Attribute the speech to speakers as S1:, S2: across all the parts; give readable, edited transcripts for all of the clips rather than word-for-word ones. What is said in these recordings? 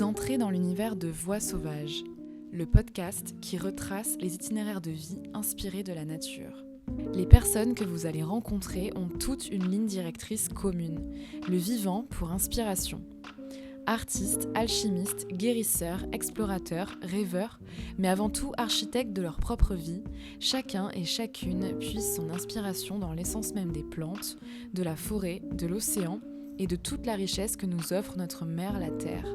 S1: Vous entrez dans l'univers de Voix sauvages, le podcast qui retrace les itinéraires de vie inspirés de la nature. Les personnes que vous allez rencontrer ont toutes une ligne directrice commune, le vivant pour inspiration. Artistes, alchimistes, guérisseurs, explorateurs, rêveurs, mais avant tout architectes de leur propre vie, chacun et chacune puise son inspiration dans l'essence même des plantes, de la forêt, de l'océan et de toute la richesse que nous offre notre mère, la Terre.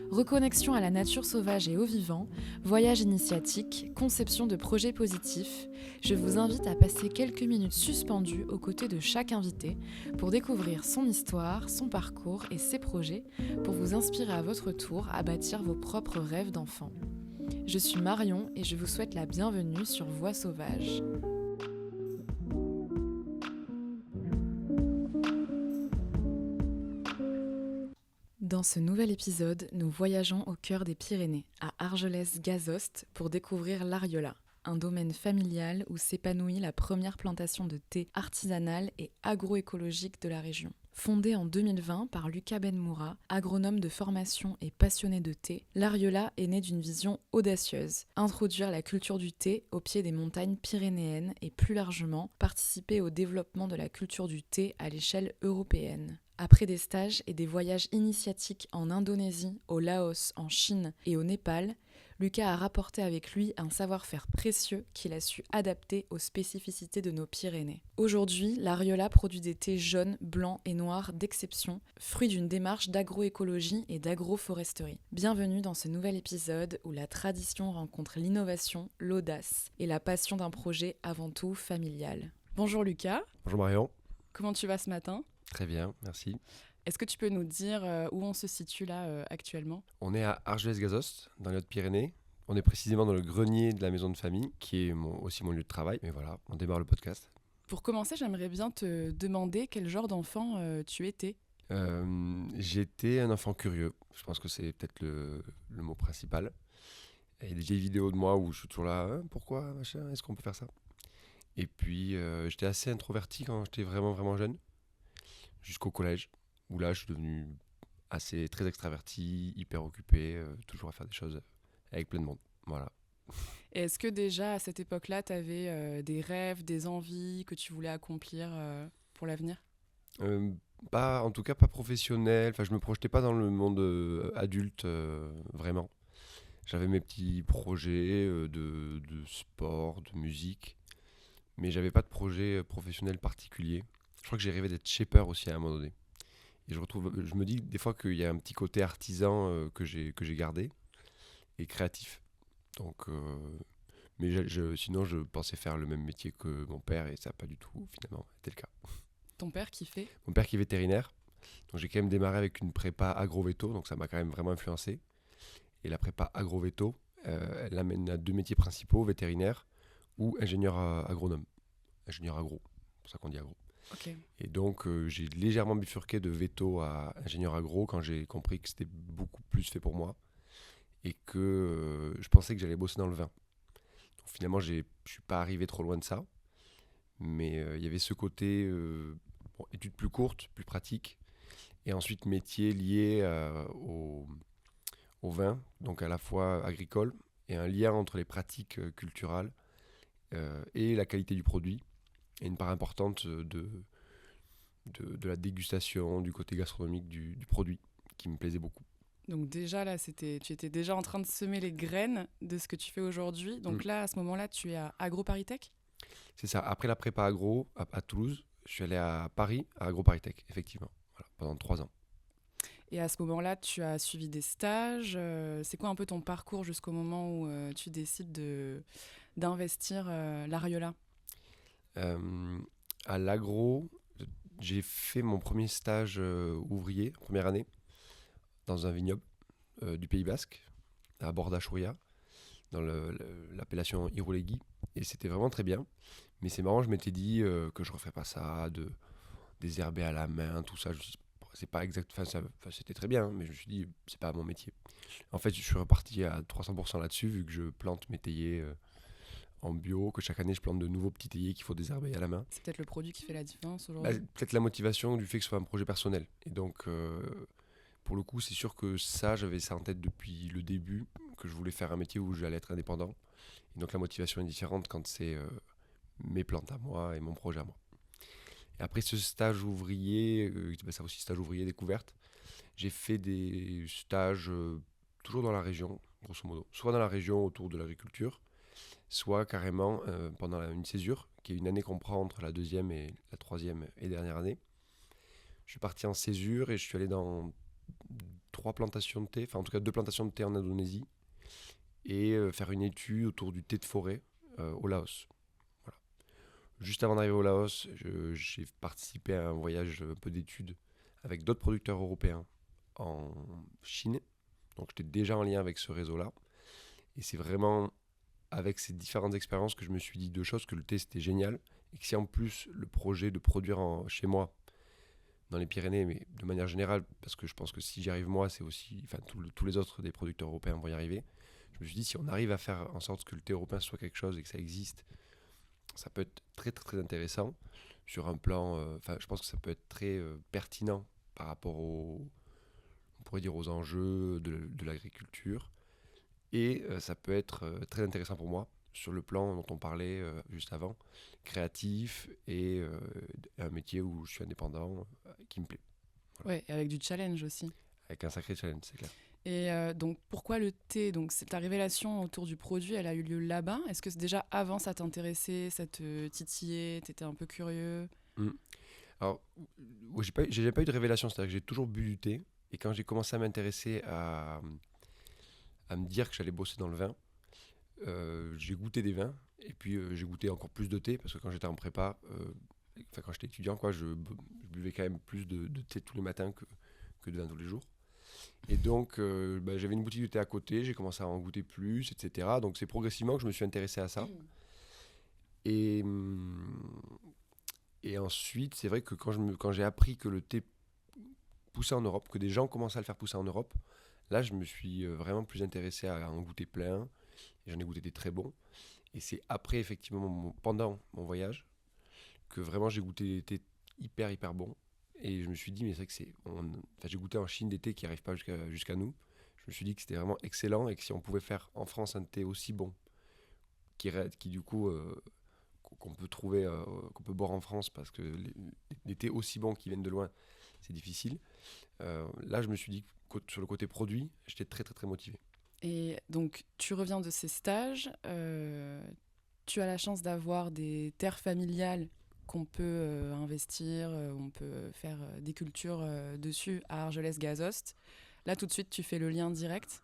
S1: Reconnexion à la nature sauvage et au vivant, voyage initiatique, conception de projets positifs, je vous invite à passer quelques minutes suspendues aux côtés de chaque invité pour découvrir son histoire, son parcours et ses projets pour vous inspirer à votre tour à bâtir vos propres rêves d'enfant. Je suis Marion et je vous souhaite la bienvenue sur Voix sauvages. Dans ce nouvel épisode, nous voyageons au cœur des Pyrénées, à Argelès-Gazost, pour découvrir l'Ariola, un domaine familial où s'épanouit la première plantation de thé artisanale et agroécologique de la région. Fondée en 2020 par Lucas Benmoura, agronome de formation et passionné de thé, l'Ariola est née d'une vision audacieuse, introduire la culture du thé au pied des montagnes pyrénéennes et plus largement participer au développement de la culture du thé à l'échelle européenne. Après des stages et des voyages initiatiques en Indonésie, au Laos, en Chine et au Népal, Lucas a rapporté avec lui un savoir-faire précieux qu'il a su adapter aux spécificités de nos Pyrénées. Aujourd'hui, l'Ariola produit des thés jaunes, blancs et noirs d'exception, fruit d'une démarche d'agroécologie et d'agroforesterie. Bienvenue dans ce nouvel épisode où la tradition rencontre l'innovation, l'audace et la passion d'un projet avant tout familial. Bonjour Lucas.
S2: Bonjour Marion.
S1: Comment tu vas ce matin ?
S2: Très bien, merci.
S1: Est-ce que tu peux nous dire où on se situe là actuellement ?
S2: On est à Argelès-Gazost, dans les Hautes-Pyrénées. On est précisément dans le grenier de la maison de famille, qui est aussi mon lieu de travail. Mais voilà, on démarre le podcast.
S1: Pour commencer, j'aimerais bien te demander quel genre d'enfant tu étais.
S2: J'étais un enfant curieux. Je pense que c'est peut-être le mot principal. Il y a des vieilles vidéos de moi où je suis toujours là. Pourquoi, machin, est-ce qu'on peut faire ça ? Et puis, j'étais assez introverti quand j'étais vraiment, vraiment jeune. Jusqu'au collège, où là je suis devenu très extraverti, hyper occupé, toujours à faire des choses avec plein de monde. Voilà.
S1: Et est-ce que déjà à cette époque-là, tu avais des rêves, des envies que tu voulais accomplir pour l'avenir ?
S2: En tout cas pas professionnel, je me projetais pas dans le monde adulte, vraiment. J'avais mes petits projets de sport, de musique, mais j'avais pas de projet professionnel particulier. Je crois que j'ai rêvé d'être shaper aussi à un moment donné. Et je me dis des fois qu'il y a un petit côté artisan que j'ai gardé et créatif. Donc, mais sinon, je pensais faire le même métier que mon père et ça n'a pas du tout finalement été le cas.
S1: Ton père qui fait ?
S2: Mon père qui est vétérinaire. Donc j'ai quand même démarré avec une prépa agro-véto, donc ça m'a quand même vraiment influencé. Et la prépa agro-véto, elle amène à deux métiers principaux, vétérinaire ou ingénieur agronome. Ingénieur agro, c'est pour ça qu'on dit agro.
S1: Okay.
S2: Et donc j'ai légèrement bifurqué de veto à ingénieur agro quand j'ai compris que c'était beaucoup plus fait pour moi et que je pensais que j'allais bosser dans le vin. Donc finalement je suis pas arrivé trop loin de ça, mais il y avait ce côté études plus courtes, plus pratiques, et ensuite métier lié au vin, donc à la fois agricole, et un lien entre les pratiques culturelles et la qualité du produit. Et une part importante de la dégustation, du côté gastronomique du produit, qui me plaisait beaucoup.
S1: Donc déjà là, tu étais déjà en train de semer les graines de ce que tu fais aujourd'hui. Donc là, à ce moment-là, tu es à AgroParisTech ?
S2: C'est ça. Après la prépa agro à Toulouse, je suis allé à Paris, à AgroParisTech, effectivement, voilà, pendant 3 ans.
S1: Et à ce moment-là, tu as suivi des stages. C'est quoi un peu ton parcours jusqu'au moment où tu décides d'investir l'Ariola ?
S2: À l'agro, j'ai fait mon premier stage ouvrier, première année, dans un vignoble du Pays Basque, à Bordachouria, dans l'appellation Iroulegui. Et c'était vraiment très bien. Mais c'est marrant, je m'étais dit que je ne referais pas ça, de désherber à la main, tout ça. C'est pas exact, c'était très bien, mais je me suis dit, c'est pas mon métier. En fait, je suis reparti à 300% là-dessus, vu que je plante mes théiers en bio, que chaque année je plante de nouveaux petits théiers qu'il faut désherber à la main.
S1: C'est peut-être le produit qui fait la différence aujourd'hui.
S2: Peut-être la motivation du fait que ce soit un projet personnel. Et donc, pour le coup, c'est sûr que ça, j'avais ça en tête depuis le début, que je voulais faire un métier où j'allais être indépendant. Et donc la motivation est différente quand c'est mes plantes à moi et mon projet à moi. Et après ce stage ouvrier, ça aussi stage ouvrier découverte, j'ai fait des stages toujours dans la région, grosso modo. Soit dans la région autour de l'agriculture, soit carrément pendant une césure, qui est une année qu'on prend entre la deuxième et la troisième et dernière année. Je suis parti en césure et je suis allé dans 3 plantations de thé, enfin en tout cas 2 plantations de thé en Indonésie, et faire une étude autour du thé de forêt au Laos. Voilà. Juste avant d'arriver au Laos, j'ai participé à un voyage un peu d'études avec d'autres producteurs européens en Chine. Donc j'étais déjà en lien avec ce réseau-là. Et c'est vraiment avec ces différentes expériences que je me suis dit 2 choses, que le thé c'était génial, et que si en plus le projet de produire chez moi, dans les Pyrénées, mais de manière générale, parce que je pense que si j'y arrive moi, c'est aussi, enfin tous les autres des producteurs européens vont y arriver. Je me suis dit, si on arrive à faire en sorte que le thé européen soit quelque chose et que ça existe, ça peut être très très très intéressant sur un plan, enfin je pense que ça peut être très pertinent par rapport on pourrait dire aux enjeux de l'agriculture. Et ça peut être très intéressant pour moi sur le plan dont on parlait juste avant, créatif et un métier où je suis indépendant qui me plaît. Voilà.
S1: Ouais, et avec du challenge aussi.
S2: Avec un sacré challenge, c'est clair.
S1: Et donc, pourquoi le thé? Donc, ta révélation autour du produit, elle a eu lieu là-bas. Est-ce que déjà avant, ça t'intéressait, ça te titillait, t'étais un peu curieux?
S2: Mm. Alors, ouais, j'ai jamais pas eu de révélation, c'est-à-dire que j'ai toujours bu du thé. Et quand j'ai commencé à m'intéresser à me dire que j'allais bosser dans le vin, j'ai goûté des vins. Et puis j'ai goûté encore plus de thé, parce que quand j'étais en prépa, enfin quand j'étais étudiant, quoi, je buvais quand même plus de thé tous les matins que de vin tous les jours. Et donc, j'avais une boutique de thé à côté, j'ai commencé à en goûter plus, etc. Donc, c'est progressivement que je me suis intéressé à ça. Et, et ensuite, c'est vrai que quand j'ai appris que le thé poussait en Europe, que des gens commençaient à le faire pousser en Europe, là, je me suis vraiment plus intéressé à en goûter plein. Et j'en ai goûté des très bons. Et c'est après, effectivement, pendant mon voyage, que vraiment j'ai goûté des thés hyper, hyper bons. Et je me suis dit, mais c'est vrai que enfin, j'ai goûté en Chine des thés qui n'arrivent pas jusqu'à nous. Je me suis dit que c'était vraiment excellent et que si on pouvait faire en France un thé aussi bon, qui du coup, qu'on peut trouver, qu'on peut boire en France, parce que les thés aussi bons qui viennent de loin, c'est difficile. Là, je me suis dit que sur le côté produit, j'étais très, très, très motivé.
S1: Et donc, tu reviens de ces stages, tu as la chance d'avoir des terres familiales qu'on peut investir, on peut faire des cultures dessus à Argelès-Gazost. Là, tout de suite, tu fais le lien direct.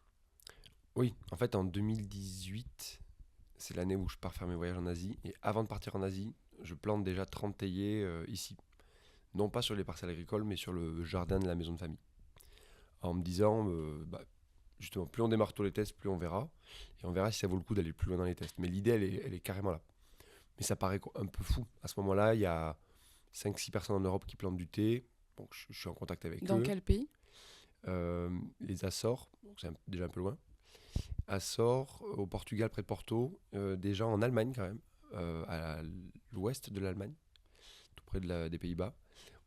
S2: Oui, en fait, en 2018, c'est l'année où je pars faire mes voyages en Asie. Et avant de partir en Asie, je plante déjà 30 théiers ici. Non pas sur les parcelles agricoles, mais sur le jardin de la maison de famille. En me disant, justement, plus on démarre tôt les tests, plus on verra. Et on verra si ça vaut le coup d'aller plus loin dans les tests. Mais l'idée, elle est carrément là. Mais ça paraît un peu fou. À ce moment-là, il y a 5-6 personnes en Europe qui plantent du thé. Donc je suis en contact avec
S1: Dans
S2: eux.
S1: quel pays?
S2: Les Açores, donc c'est déjà un peu loin. Açores, au Portugal, près de Porto. Des gens en Allemagne, quand même. À l'ouest de l'Allemagne, tout près des Pays-Bas.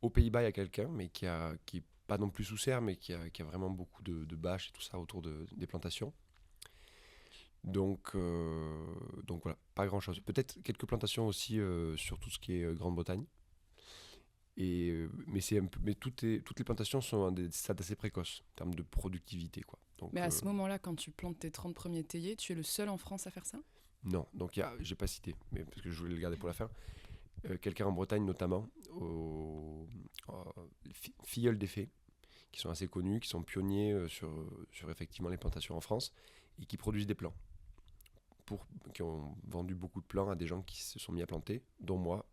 S2: Aux Pays-Bas, il y a quelqu'un, mais qui est pas non plus sous serre, mais qui a vraiment beaucoup de bâches et tout ça autour des plantations. Donc voilà, pas grand-chose. Peut-être quelques plantations aussi sur tout ce qui est Grande-Bretagne. Mais toutes les plantations sont à des stades assez précoces en termes de productivité, quoi. Donc,
S1: Mais à ce moment-là, quand tu plantes tes 30 premiers théiers, tu es le seul en France à faire ça?
S2: non, donc j'ai pas cité, mais parce que je voulais le garder pour la fin. Quelqu'un en Bretagne notamment, Filleul des Fées, qui sont assez connus, qui sont pionniers sur effectivement les plantations en France et qui produisent des plants. Qui ont vendu beaucoup de plants à des gens qui se sont mis à planter, dont moi.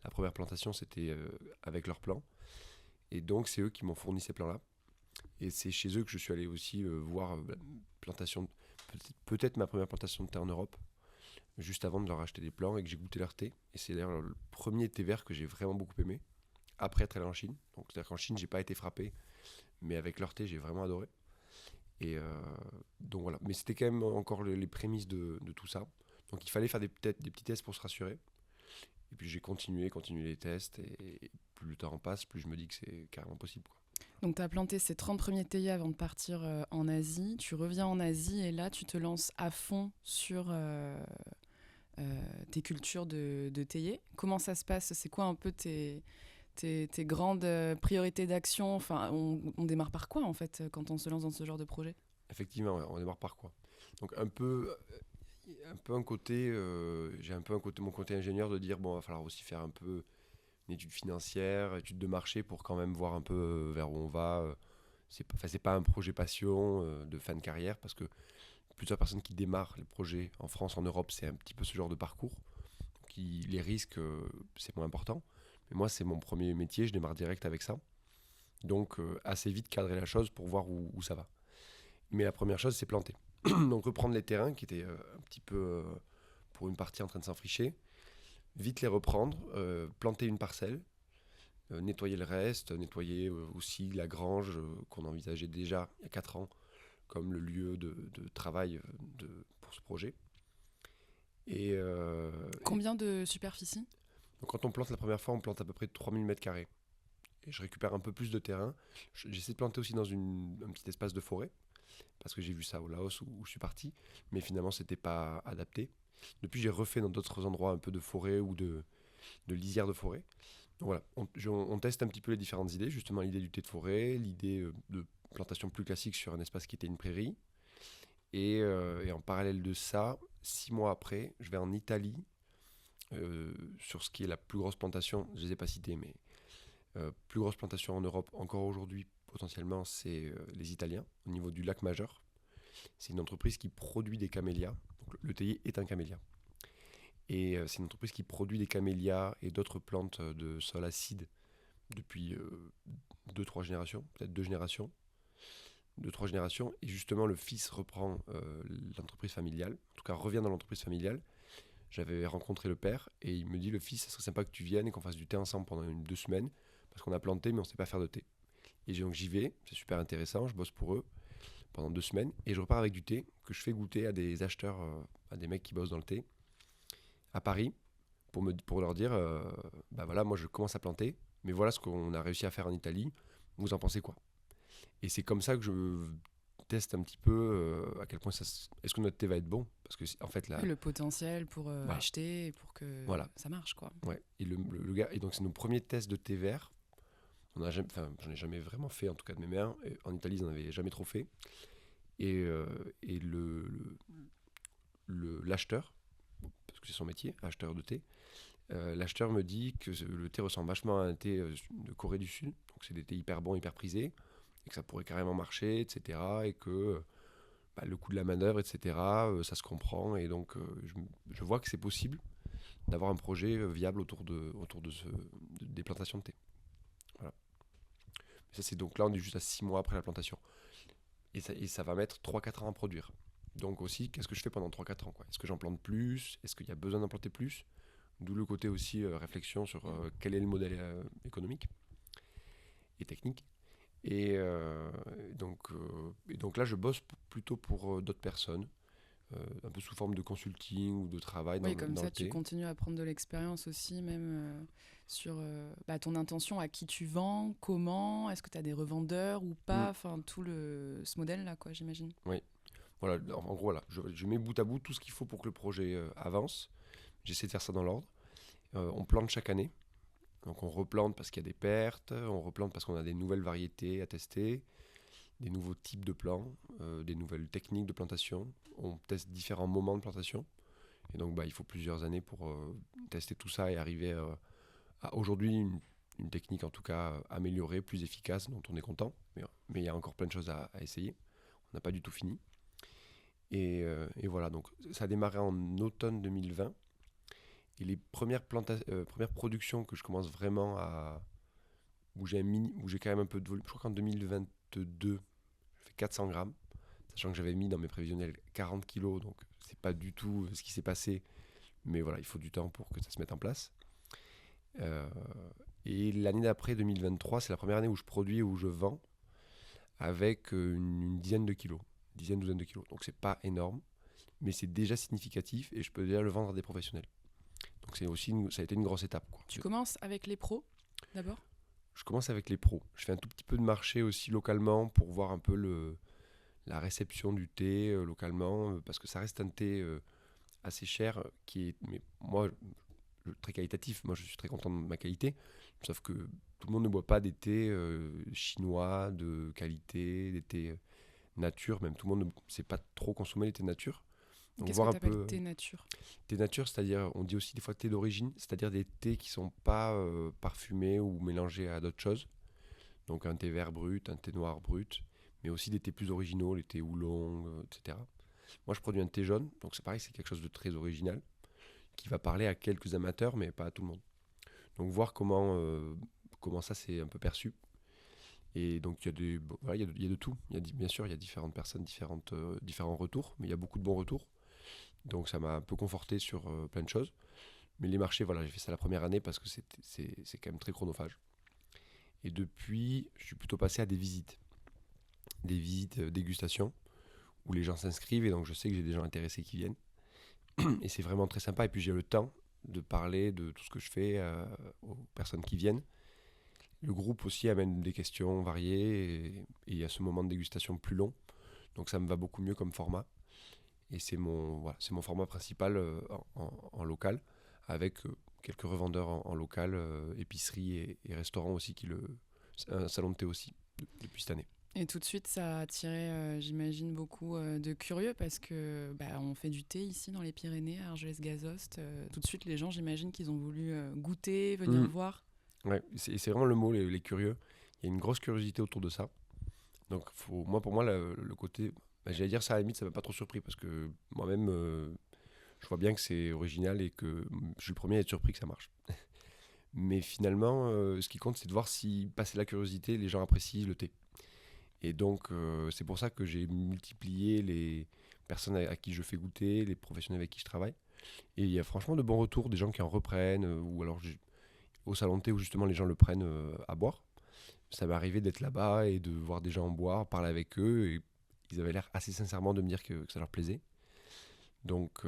S2: La première plantation, c'était avec leurs plants. Et donc, c'est eux qui m'ont fourni ces plants-là. Et c'est chez eux que je suis allé aussi voir plantation, peut-être ma première plantation de thé en Europe, juste avant de leur acheter des plants et que j'ai goûté leur thé. Et c'est d'ailleurs le premier thé vert que j'ai vraiment beaucoup aimé, après être allé en Chine. Donc, c'est-à-dire qu'en Chine, j'ai pas été frappé, mais avec leur thé, j'ai vraiment adoré. Et donc voilà. Mais c'était quand même encore les prémices de tout ça. Donc il fallait faire peut-être des petits tests pour se rassurer. Et puis j'ai continué les tests. Et plus le temps passe, plus je me dis que c'est carrément possible, quoi.
S1: Donc, tu as planté ces 30 premiers théiers avant de partir en Asie. Tu reviens en Asie et là, tu te lances à fond sur tes cultures de théiers. Comment ça se passe? C'est quoi un peu tes grandes priorités d'action? Enfin, on démarre par quoi, en fait, quand on se lance dans ce genre de projet?
S2: Effectivement, ouais, on démarre par quoi? Donc un peu un côté, j'ai un peu un côté, mon côté ingénieur de dire bon, il va falloir aussi faire un peu une étude financière, étude de marché pour quand même voir un peu vers où on va. C'est pas un projet passion de fin de carrière parce que plusieurs personnes qui démarrent les projets en France, en Europe, c'est un petit peu ce genre de parcours. Les risques, c'est moins important. Mais moi, c'est mon premier métier, je démarre direct avec ça. Donc, assez vite cadrer la chose pour voir où ça va. Mais la première chose, c'est planter. Donc, reprendre les terrains qui étaient un petit peu, pour une partie, en train de s'enfricher. Vite les reprendre, planter une parcelle, nettoyer le reste, nettoyer aussi la grange qu'on envisageait déjà il y a 4 ans comme le lieu de travail pour ce projet.
S1: Combien de superficie?
S2: Donc quand on plante la première fois, on plante à peu près 3000 m². Et je récupère un peu plus de terrain. J'essaie de planter aussi dans un petit espace de forêt, parce que j'ai vu ça au Laos où je suis parti, mais finalement c'était pas adapté. Depuis j'ai refait dans d'autres endroits un peu de forêt ou de lisière de forêt. Donc voilà, on teste un petit peu les différentes idées, justement l'idée du thé de forêt, l'idée de plantation plus classique sur un espace qui était une prairie. Et en parallèle de ça, 6 mois après, je vais en Italie sur ce qui est la plus grosse plantation, je ne les ai pas cités, mais plus grosse plantation en Europe encore aujourd'hui potentiellement, c'est les Italiens, au niveau du lac Majeur. C'est une entreprise qui produit des camélias, donc le théier est un camélia. Et c'est une entreprise qui produit des camélias et d'autres plantes de sol acide depuis 2-3 générations, peut-être 2 générations. 2-3 générations, et justement le fils reprend l'entreprise familiale, en tout cas revient dans l'entreprise familiale. J'avais rencontré le père et il me dit le fils, ça serait sympa que tu viennes et qu'on fasse du thé ensemble pendant 2 semaines parce qu'on a planté mais on ne sait pas faire de thé. Et donc j'y vais, c'est super intéressant, je bosse pour eux pendant 2 semaines et je repars avec du thé que je fais goûter à des acheteurs, à des mecs qui bossent dans le thé à Paris pour leur dire bah voilà, moi je commence à planter, mais voilà ce qu'on a réussi à faire en Italie, vous en pensez quoi? Et c'est comme ça que je teste un petit peu à quel point est-ce que notre thé va être bon, parce que en fait là
S1: Le potentiel pour
S2: voilà,
S1: acheter et pour que
S2: voilà,
S1: ça marche, quoi.
S2: ouais. Et le gars, et donc c'est nos premiers tests de thé vert. J'en ai jamais vraiment fait en tout cas de mes mains. Et en Italie ils n'en avaient jamais trop fait. Et l'acheteur, parce que c'est son métier, acheteur de thé, l'acheteur me dit que le thé ressemble vachement à un thé de Corée du Sud, donc c'est des thés hyper bons, hyper prisés, et que ça pourrait carrément marcher, etc. Et que bah, le coût de la manœuvre, etc., ça se comprend. Et donc, je vois que c'est possible d'avoir un projet viable autour des plantations de thé. Voilà. Ça, c'est donc là, on est juste à 6 mois après la plantation. Et ça va mettre 3-4 ans à produire. Donc aussi, qu'est-ce que je fais pendant 3-4 ans, quoi? Est-ce que j'en plante plus? Est-ce qu'il y a besoin d'en planter plus? D'où le côté aussi réflexion sur quel est le modèle économique et technique. Et donc là, je bosse plutôt pour d'autres personnes, un peu sous forme de consulting ou de travail
S1: Oui, comme
S2: dans
S1: ça,
S2: le
S1: tu
S2: thé.
S1: continues à prendre de l'expérience aussi, même sur ton intention, à qui tu vends, comment, est-ce que tu as des revendeurs ou
S2: Mm.
S1: pas, enfin, ce modèle-là, quoi, j'imagine.
S2: Oui, voilà, en gros, voilà, je mets bout à bout tout ce qu'il faut pour que le projet avance. J'essaie de faire ça dans l'ordre. On plante chaque année. Donc on replante parce qu'il y a des pertes, on replante parce qu'on a des nouvelles variétés à tester, des nouveaux types de plants, des nouvelles techniques de plantation. On teste différents moments de plantation. Et donc il faut plusieurs années pour tester tout ça et arriver à aujourd'hui une technique en tout cas améliorée, plus efficace, dont on est content. Mais il y a encore plein de choses à essayer. On n'a pas du tout fini. Et voilà, donc ça a démarré en automne 2020. Et les premières productions que je commence vraiment où j'ai quand même un peu de volume, je crois qu'en 2022, je fais 400 grammes, sachant que j'avais mis dans mes prévisionnels 40 kilos, donc c'est pas du tout ce qui s'est passé, mais voilà, il faut du temps pour que ça se mette en place. Euh, et l'année d'après, 2023, c'est la première année où je produis et où je vends avec une dizaine de kilos, douzaine de kilos. Donc c'est pas énorme, mais c'est déjà significatif et je peux déjà le vendre à des professionnels. Donc ça a été une grosse étape, quoi.
S1: Tu commences avec les pros, d'abord?
S2: je commence avec les pros. Je fais un tout petit peu de marché aussi localement pour voir un peu la réception du thé localement, parce que ça reste un thé assez cher, qui est, mais moi, très qualitatif. Moi, je suis très content de ma qualité, sauf que tout le monde ne boit pas des thés chinois de qualité, des thés nature, même tout le monde ne sait pas trop consommer les thés nature. Donc
S1: Qu'est-ce que
S2: voir un
S1: tu appelles
S2: peu
S1: thé nature?
S2: thé nature, c'est-à-dire, on dit aussi des fois thé d'origine, c'est-à-dire des thés qui sont pas parfumés ou mélangés à d'autres choses. Donc un thé vert brut, un thé noir brut, mais aussi des thés plus originaux, les thés oolong, etc. Moi, je produis un thé jaune, donc c'est pareil, c'est quelque chose de très original, qui va parler à quelques amateurs, mais pas à tout le monde. Donc voir comment ça c'est un peu perçu. Et donc il y a voilà, il y a de tout. Bien sûr, il y a différentes personnes, différents retours, mais il y a beaucoup de bons retours. Donc ça m'a un peu conforté sur plein de choses. Mais les marchés, voilà, j'ai fait ça la première année parce que c'est quand même très chronophage. Et depuis, je suis plutôt passé à des visites dégustation, où les gens s'inscrivent et donc je sais que j'ai des gens intéressés qui viennent. Et c'est vraiment très sympa. Et puis j'ai le temps de parler de tout ce que je fais aux personnes qui viennent. Le groupe aussi amène des questions variées et il y a ce moment de dégustation plus long. Donc ça me va beaucoup mieux comme format. Et c'est mon format principal en local, avec quelques revendeurs en local, épicerie et restaurants aussi, un salon de thé aussi, depuis cette année.
S1: Et tout de suite, ça a attiré, j'imagine, beaucoup de curieux parce que on fait du thé ici dans les Pyrénées, à Argelès-Gazost. Tout de suite, les gens, j'imagine qu'ils ont voulu goûter, venir
S2: Mm.
S1: voir.
S2: Ouais, c'est vraiment le mot, les curieux. Il y a une grosse curiosité autour de ça. Donc pour moi, le côté... j'allais dire ça, à la limite, ça m'a pas trop surpris parce que moi-même, je vois bien que c'est original et que je suis le premier à être surpris que ça marche. Mais finalement, ce qui compte, c'est de voir si, passer la curiosité, les gens apprécient le thé. Et donc, c'est pour ça que j'ai multiplié les personnes à qui je fais goûter, les professionnels avec qui je travaille. Et il y a franchement de bons retours, des gens qui en reprennent, ou alors au salon de thé où justement les gens le prennent à boire. Ça m'est arrivé d'être là-bas et de voir des gens en boire, parler avec eux, et ils avaient l'air assez sincèrement de me dire que ça leur plaisait. Donc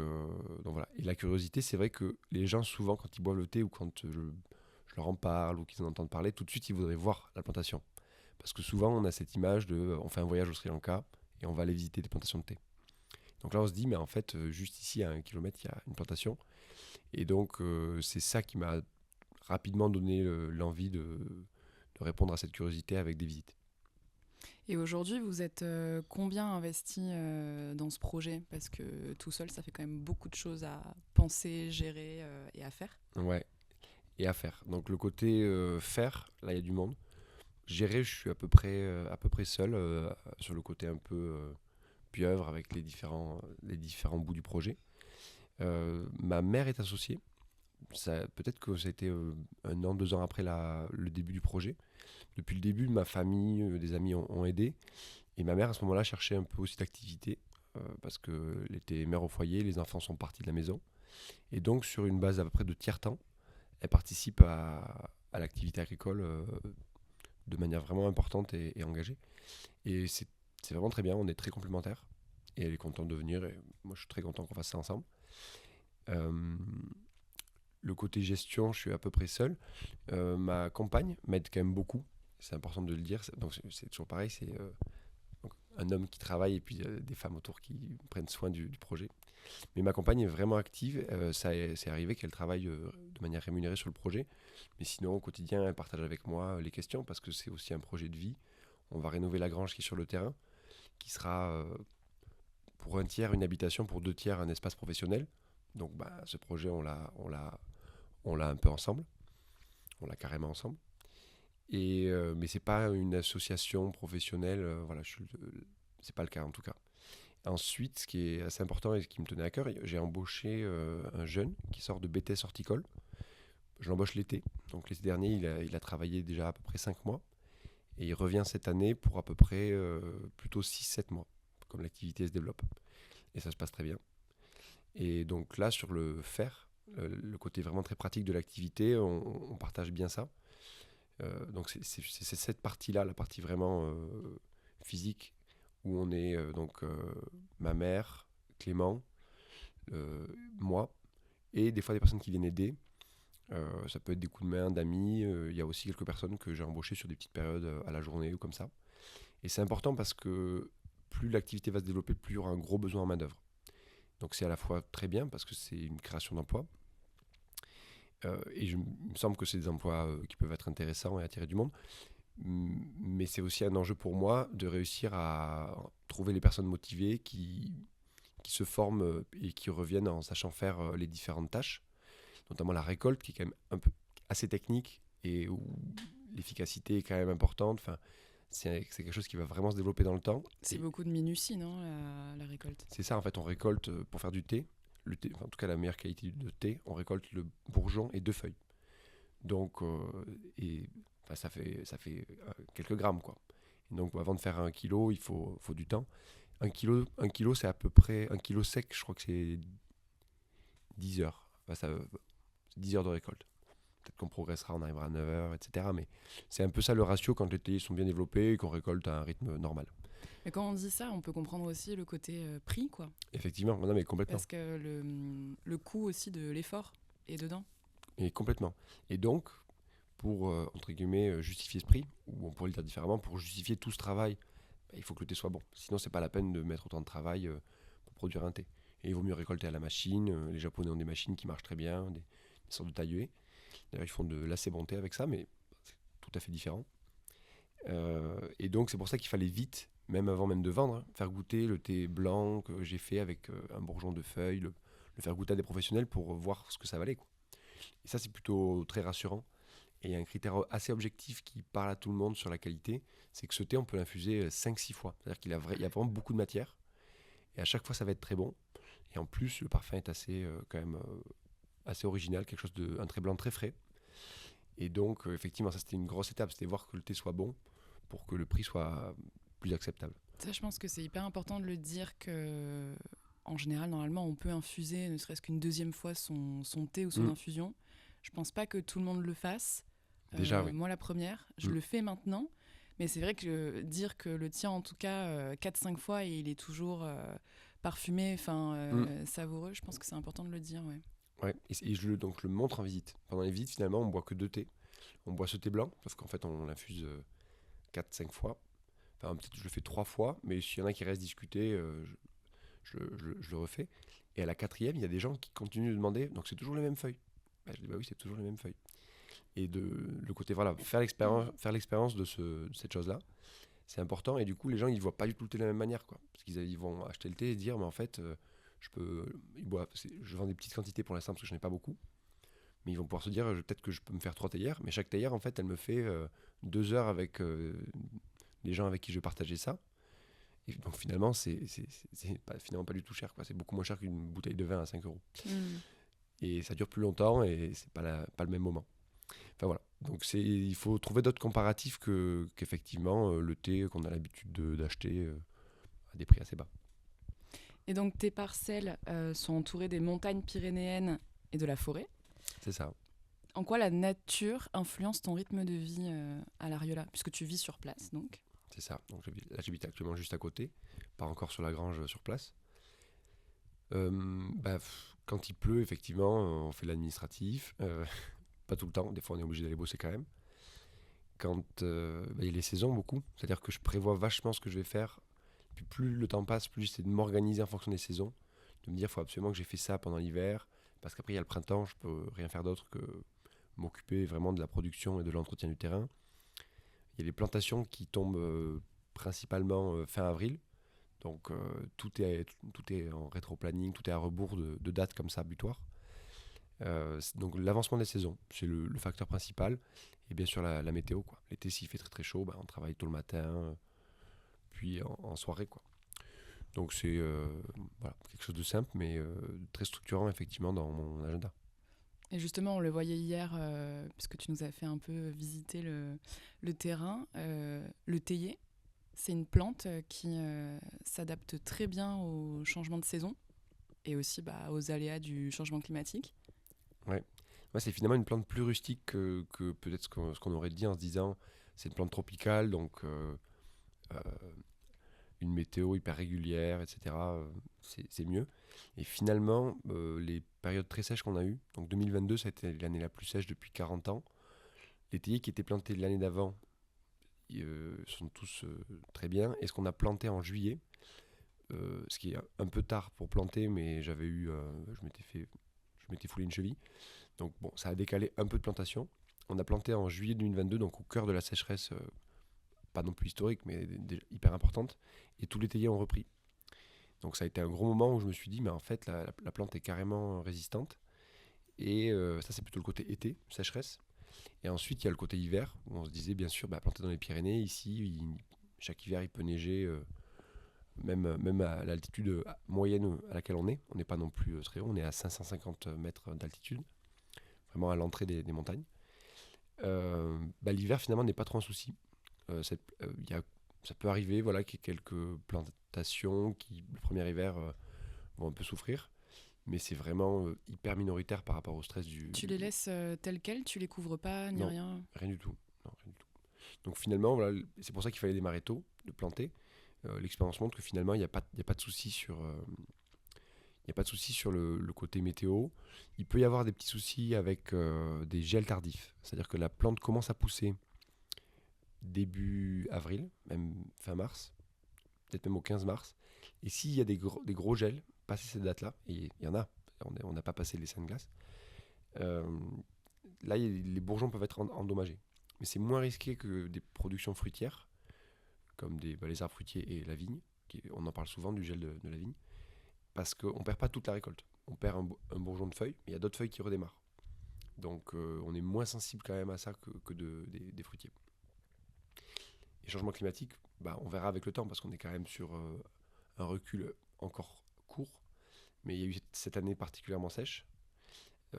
S2: voilà. Et la curiosité, c'est vrai que les gens, souvent, quand ils boivent le thé ou quand je leur en parle ou qu'ils en entendent parler, tout de suite, ils voudraient voir la plantation. Parce que souvent, on a cette image de on fait un voyage au Sri Lanka et on va aller visiter des plantations de thé. Donc là, on se dit, mais en fait, juste ici, à 1 kilomètre, il y a une plantation. Et donc, c'est ça qui m'a rapidement donné l'envie de répondre à cette curiosité avec des visites.
S1: Et aujourd'hui, vous êtes combien investi dans ce projet? Parce que tout seul, ça fait quand même beaucoup de choses à penser, gérer et à faire.
S2: Ouais, et à faire. Donc le côté faire, là, il y a du monde. Gérer, je suis à peu près seul sur le côté un peu pieuvre avec les différents bouts du projet. Ma mère est associée. Peut-être que ça a été 1 an, 2 ans après le début du projet. Depuis le début, ma famille, des amis ont aidé. Et ma mère, à ce moment-là, cherchait un peu aussi d'activité parce qu'elle était mère au foyer, les enfants sont partis de la maison. Et donc, sur une base à peu près de tiers-temps, elle participe à l'activité agricole de manière vraiment importante et engagée. Et c'est vraiment très bien, on est très complémentaires. Et elle est contente de venir, et moi je suis très content qu'on fasse ça ensemble. Euh, le côté gestion, je suis à peu près seul. Ma compagne m'aide quand même beaucoup, c'est important de le dire. Donc c'est toujours pareil, c'est donc un homme qui travaille et puis des femmes autour qui prennent soin du projet. Mais ma compagne est vraiment active, c'est arrivé qu'elle travaille de manière rémunérée sur le projet. Mais sinon, au quotidien, elle partage avec moi les questions parce que c'est aussi un projet de vie. On va rénover la grange qui est sur le terrain, qui sera pour un tiers une habitation, pour 2 tiers un espace professionnel. Donc ce projet, on l'a un peu ensemble, on l'a carrément ensemble. Mais c'est pas une association professionnelle, voilà, c'est pas le cas en tout cas. Ensuite, ce qui est assez important et ce qui me tenait à cœur, j'ai embauché un jeune qui sort de BTS horticole. Je l'embauche l'été. Donc l'été dernier, il a travaillé déjà à peu près 5 mois. Et il revient cette année pour à peu près plutôt 6-7 mois, comme l'activité se développe. Et ça se passe très bien. Et donc là, sur le faire, le côté vraiment très pratique de l'activité, on partage bien ça. Donc c'est cette partie-là, la partie vraiment physique, où on est ma mère, Clément, moi, et des fois des personnes qui viennent aider. Ça peut être des coups de main d'amis. Il y a aussi quelques personnes que j'ai embauchées sur des petites périodes à la journée ou comme ça. Et c'est important parce que plus l'activité va se développer, plus il y aura un gros besoin en main-d'œuvre. Donc c'est à la fois très bien parce que c'est une création d'emplois. Il me semble que c'est des emplois qui peuvent être intéressants et attirer du monde. Mais c'est aussi un enjeu pour moi de réussir à trouver les personnes motivées qui se forment et qui reviennent en sachant faire les différentes tâches, notamment la récolte qui est quand même un peu assez technique et où l'efficacité est quand même importante. Enfin, c'est quelque chose qui va vraiment se développer dans le temps.
S1: C'est
S2: Et
S1: beaucoup de minutie, non, la récolte?
S2: c'est ça, en fait, on récolte pour faire du thé. Le thé, enfin, en tout cas, la meilleure qualité de thé, on récolte le bourgeon et 2 feuilles. Donc, enfin, ça fait quelques grammes, quoi. Et donc, avant de faire 1 kilo, il faut du temps. Un kilo, c'est à peu près 1 kilo sec, je crois que c'est 10 heures. Enfin, c'est 10 heures de récolte. Peut-être qu'on progressera, on arrivera à 9 heures, etc. Mais c'est un peu ça le ratio quand les théiers sont bien développés et qu'on récolte à un rythme normal.
S1: Mais quand on dit ça, on peut comprendre aussi le côté prix, quoi.
S2: Effectivement, non, mais complètement.
S1: Parce que le coût aussi de l'effort est dedans.
S2: Et complètement. Et donc, pour, entre guillemets, justifier ce prix, ou on pourrait le dire différemment, pour justifier tout ce travail, il faut que le thé soit bon. Sinon, c'est pas la peine de mettre autant de travail pour produire un thé. Et il vaut mieux récolter à la machine. Les Japonais ont des machines qui marchent très bien, des sortes de taille-huées. D'ailleurs, ils font de l'assez bon thé avec ça, mais c'est tout à fait différent. Et donc, c'est pour ça qu'il fallait vite, même avant même de vendre, faire goûter le thé blanc que j'ai fait avec un bourgeon de feuilles, le faire goûter à des professionnels pour voir ce que ça valait, quoi. Et ça, c'est plutôt très rassurant. Et il y a un critère assez objectif qui parle à tout le monde sur la qualité, c'est que ce thé, on peut l'infuser 5-6 fois. C'est-à-dire qu'il y a vraiment beaucoup de matière. Et à chaque fois, ça va être très bon. Et en plus, le parfum est assez, quand même, assez original, un trait blanc très frais. Et donc, effectivement, ça, c'était une grosse étape. C'était voir que le thé soit bon pour que le prix soit plus acceptable.
S1: Ça, je pense que c'est hyper important de le dire que, en général, normalement, on peut infuser ne serait-ce qu'une deuxième fois son thé ou son infusion. Je pense pas que tout le monde le fasse.
S2: Déjà, oui.
S1: Moi, la première, je le fais maintenant. Mais c'est vrai que dire que le tien, en tout cas, 4-5 fois, et il est toujours parfumé, savoureux, je pense que c'est important de le dire, ouais.
S2: Ouais, et donc je le montre en visite. Pendant les visites, finalement, on boit que 2 thés. On boit ce thé blanc, parce qu'en fait, on l'infuse 4-5 fois. Enfin, peut-être je le fais 3 fois, mais s'il y en a qui restent discuter, je le refais. Et à la quatrième, il y a des gens qui continuent de demander, donc c'est toujours les mêmes feuilles. Je dis, bah oui, c'est toujours les mêmes feuilles. Et le côté, voilà, faire l'expérience de cette chose-là, c'est important. Et du coup, les gens, ils ne voient pas du tout le thé de la même manière, quoi. Parce qu'ils vont acheter le thé et dire, mais en fait, je vends des petites quantités pour l'instant parce que je n'en ai pas beaucoup. Mais ils vont pouvoir se dire, peut-être que je peux me faire 3 théières. Mais chaque théière, en fait, elle me fait 2 heures avec les gens avec qui je vais partager ça. Et donc finalement, c'est finalement pas du tout cher, quoi. C'est beaucoup moins cher qu'une bouteille de vin à 5 euros. Et ça dure plus longtemps et c'est pas le même moment. Enfin voilà. Donc il faut trouver d'autres comparatifs qu'effectivement le thé qu'on a l'habitude d'acheter à des prix assez bas.
S1: Et donc tes parcelles sont entourées des montagnes pyrénéennes et de la forêt.
S2: C'est ça.
S1: En quoi la nature influence ton rythme de vie à l'Ariola, puisque tu vis sur place, donc?
S2: C'est ça. Donc là, j'habite actuellement juste à côté, pas encore sur la grange sur place. Quand il pleut, effectivement, on fait l'administratif. Pas tout le temps, des fois on est obligé d'aller bosser quand même. Quand il y a les saisons, beaucoup. C'est-à-dire que je prévois vachement ce que je vais faire. Puis plus le temps passe, plus j'essaie de m'organiser en fonction des saisons. De me dire, il faut absolument que j'ai fait ça pendant l'hiver. Parce qu'après, il y a le printemps, je peux rien faire d'autre que m'occuper vraiment de la production et de l'entretien du terrain. Il y a les plantations qui tombent principalement fin avril. Donc tout est en rétro-planning, tout est à rebours de dates comme ça, butoirs. Donc l'avancement des saisons, c'est le facteur principal. Et bien sûr la météo, quoi. L'été, s'il fait très très chaud, on travaille tôt le matin, puis en soirée, quoi. Donc c'est quelque chose de simple, mais très structurant effectivement dans mon agenda.
S1: Et justement, on le voyait hier, puisque tu nous as fait un peu visiter le terrain. Le théier, c'est une plante qui s'adapte très bien aux changements de saison et aussi aux aléas du changement climatique.
S2: Ouais. C'est finalement une plante plus rustique que peut-être ce qu'on aurait dit en se disant c'est une plante tropicale, donc une météo hyper régulière, etc., c'est mieux. Et finalement, les périodes très sèches qu'on a eues, donc 2022, ça a été l'année la plus sèche depuis 40 ans. Les théiers qui étaient plantés l'année d'avant sont tous très bien. Et ce qu'on a planté en juillet, ce qui est un peu tard pour planter, mais je m'étais foulé une cheville. Donc bon, ça a décalé un peu de plantation. On a planté en juillet 2022, donc au cœur de la sécheresse, pas non plus historique, mais hyper importante. Et tous les théiers ont repris. Donc ça a été un gros moment où je me suis dit, mais en fait, la plante est carrément résistante. Et ça, c'est plutôt le côté été, sécheresse. Et ensuite, il y a le côté hiver, où on se disait, bien sûr, planter dans les Pyrénées, ici, chaque hiver, il peut neiger, même à l'altitude moyenne à laquelle on est. On n'est pas non plus très haut, on est à 550 mètres d'altitude, vraiment à l'entrée des montagnes. L'hiver, finalement, n'est pas trop un souci. Ça peut arriver voilà, qu'il y ait quelques plantations qui, le premier hiver, vont un peu souffrir. Mais c'est vraiment hyper minoritaire par rapport au stress du...
S1: Tu les laisses telles quelles, tu les couvres pas, ni
S2: Non,
S1: rien?
S2: rien du tout. Non, rien du tout. Donc finalement, voilà, c'est pour ça qu'il fallait démarrer tôt, de planter. L'expérience montre que finalement, il n'y a pas de souci sur, y a pas de souci sur le côté météo. Il peut y avoir des petits soucis avec des gels tardifs. C'est-à-dire que la plante commence à pousser début avril, même fin mars, peut-être même au 15 mars. Et s'il y a des gros gels, passé cette date-là, et il y en a, on n'a pas passé les 5 glaces, là, les bourgeons peuvent être endommagés. Mais c'est moins risqué que des productions fruitières, comme les arbres fruitiers et la vigne. On en parle souvent du gel de la vigne, parce qu'on ne perd pas toute la récolte. On perd un bourgeon de feuilles, mais il y a d'autres feuilles qui redémarrent. Donc on est moins sensible quand même à ça que des fruitiers. Et changement climatique, on verra avec le temps, parce qu'on est quand même sur un recul encore court. Mais il y a eu cette année particulièrement sèche,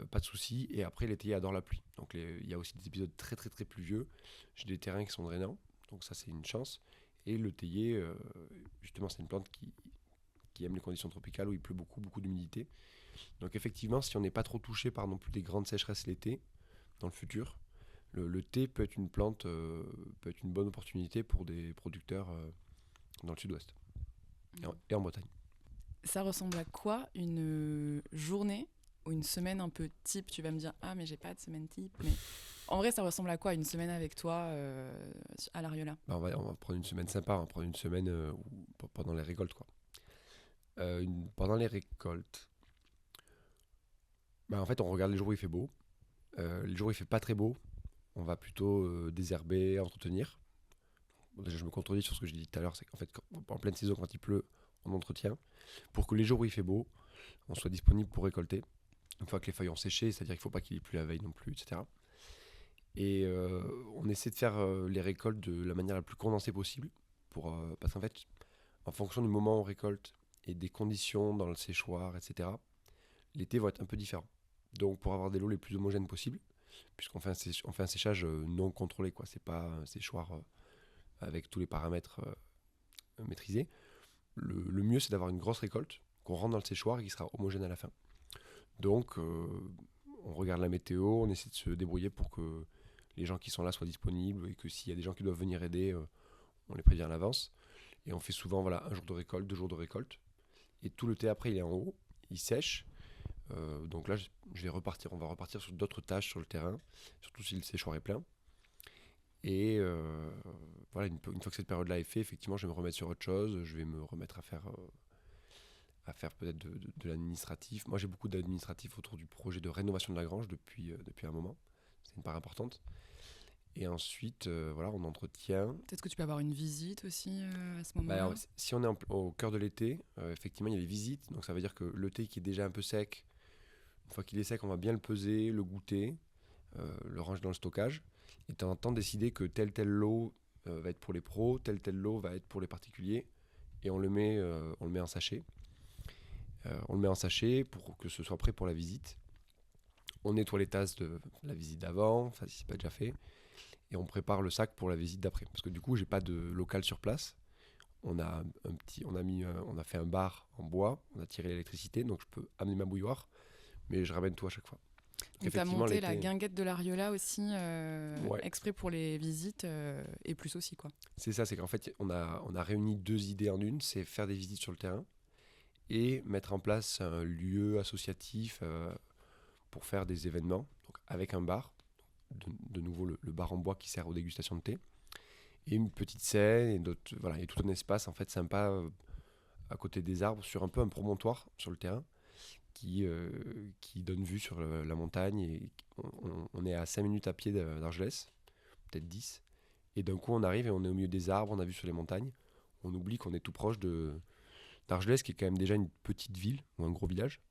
S2: pas de souci. Et après, les théiers adorent la pluie. Donc il y a aussi des épisodes très très très pluvieux. J'ai des terrains qui sont drainants, donc ça c'est une chance. Et le théier, justement, c'est une plante qui aime les conditions tropicales où il pleut beaucoup, beaucoup d'humidité. Donc effectivement, si on n'est pas trop touché par non plus des grandes sécheresses l'été, dans le futur, le thé peut être une plante, peut être une bonne opportunité pour des producteurs dans le sud-ouest et en Bretagne.
S1: Ça ressemble à quoi une journée ou une semaine un peu type? Tu vas me dire, ah mais j'ai pas de semaine type, mais en vrai ça ressemble à quoi une semaine avec toi à l'Ariola?
S2: On va prendre une semaine sympa, on va prendre une semaine pendant les récoltes, quoi. Pendant les récoltes, en fait on regarde les jours où il fait beau. Les jours où il fait pas très beau, on va plutôt désherber, entretenir. Bon, déjà je me contredis sur ce que j'ai dit tout à l'heure, c'est qu'en fait en pleine saison quand il pleut, on entretient pour que les jours où il fait beau, on soit disponible pour récolter. Une fois que les feuilles ont séché, c'est-à-dire qu'il ne faut pas qu'il ait plu la veille non plus, etc. Et on essaie de faire les récoltes de la manière la plus condensée possible, parce qu'en fait, en fonction du moment où on récolte et des conditions dans le séchoir, etc., l'été va être un peu différent. Donc pour avoir des lots les plus homogènes possibles, puisqu'on fait un séchage non contrôlé, quoi. C'est pas un séchoir avec tous les paramètres maîtrisés. Le mieux, c'est d'avoir une grosse récolte qu'on rentre dans le séchoir et qui sera homogène à la fin. Donc, on regarde la météo, on essaie de se débrouiller pour que les gens qui sont là soient disponibles et que s'il y a des gens qui doivent venir aider, on les prévient à l'avance. Et on fait souvent un jour de récolte, 2 jours de récolte. Et tout le thé après, il est en haut, il sèche. Donc là, on va repartir sur d'autres tâches sur le terrain, surtout si le séchoir est plein. Et voilà, une fois que cette période-là est faite, effectivement, je vais me remettre sur autre chose. Je vais me remettre à faire peut-être de l'administratif. Moi, j'ai beaucoup d'administratif autour du projet de rénovation de la grange depuis un moment. C'est une part importante. Et ensuite, on entretient.
S1: Peut-être que tu peux avoir une visite aussi à ce moment-là.
S2: Alors, si on est au cœur de l'été, effectivement, il y a les visites. Donc, ça veut dire que le thé qui est déjà un peu sec, une fois qu'il est sec, on va bien le peser, le goûter, le ranger dans le stockage. Et de temps en temps, décider que tel lot va être pour les pros, tel lot va être pour les particuliers. Et on le met en sachet. On le met en sachet pour que ce soit prêt pour la visite. On nettoie les tasses de la visite d'avant, enfin si c'est pas déjà fait. Et on prépare le sac pour la visite d'après. Parce que du coup, j'ai pas de local sur place. On a fait un bar en bois, on a tiré l'électricité, donc je peux amener ma bouilloire, mais je ramène tout à chaque fois.
S1: Donc tu as monté la guinguette de l'Ariola aussi,
S2: Ouais.
S1: exprès pour les visites et plus aussi, quoi.
S2: C'est ça, c'est qu'en fait, on a réuni 2 idées en une, c'est faire des visites sur le terrain et mettre en place un lieu associatif pour faire des événements, donc avec un bar, de nouveau le bar en bois qui sert aux dégustations de thé, et une petite scène, voilà, et tout un espace en fait sympa à côté des arbres, sur un peu un promontoire sur le terrain, qui donne vue sur la montagne, et on est à 5 minutes à pied d'Argelès, peut-être 10. Et d'un coup, on arrive et on est au milieu des arbres, on a vue sur les montagnes. On oublie qu'on est tout proche d'Argelès, qui est quand même déjà une petite ville ou un gros village.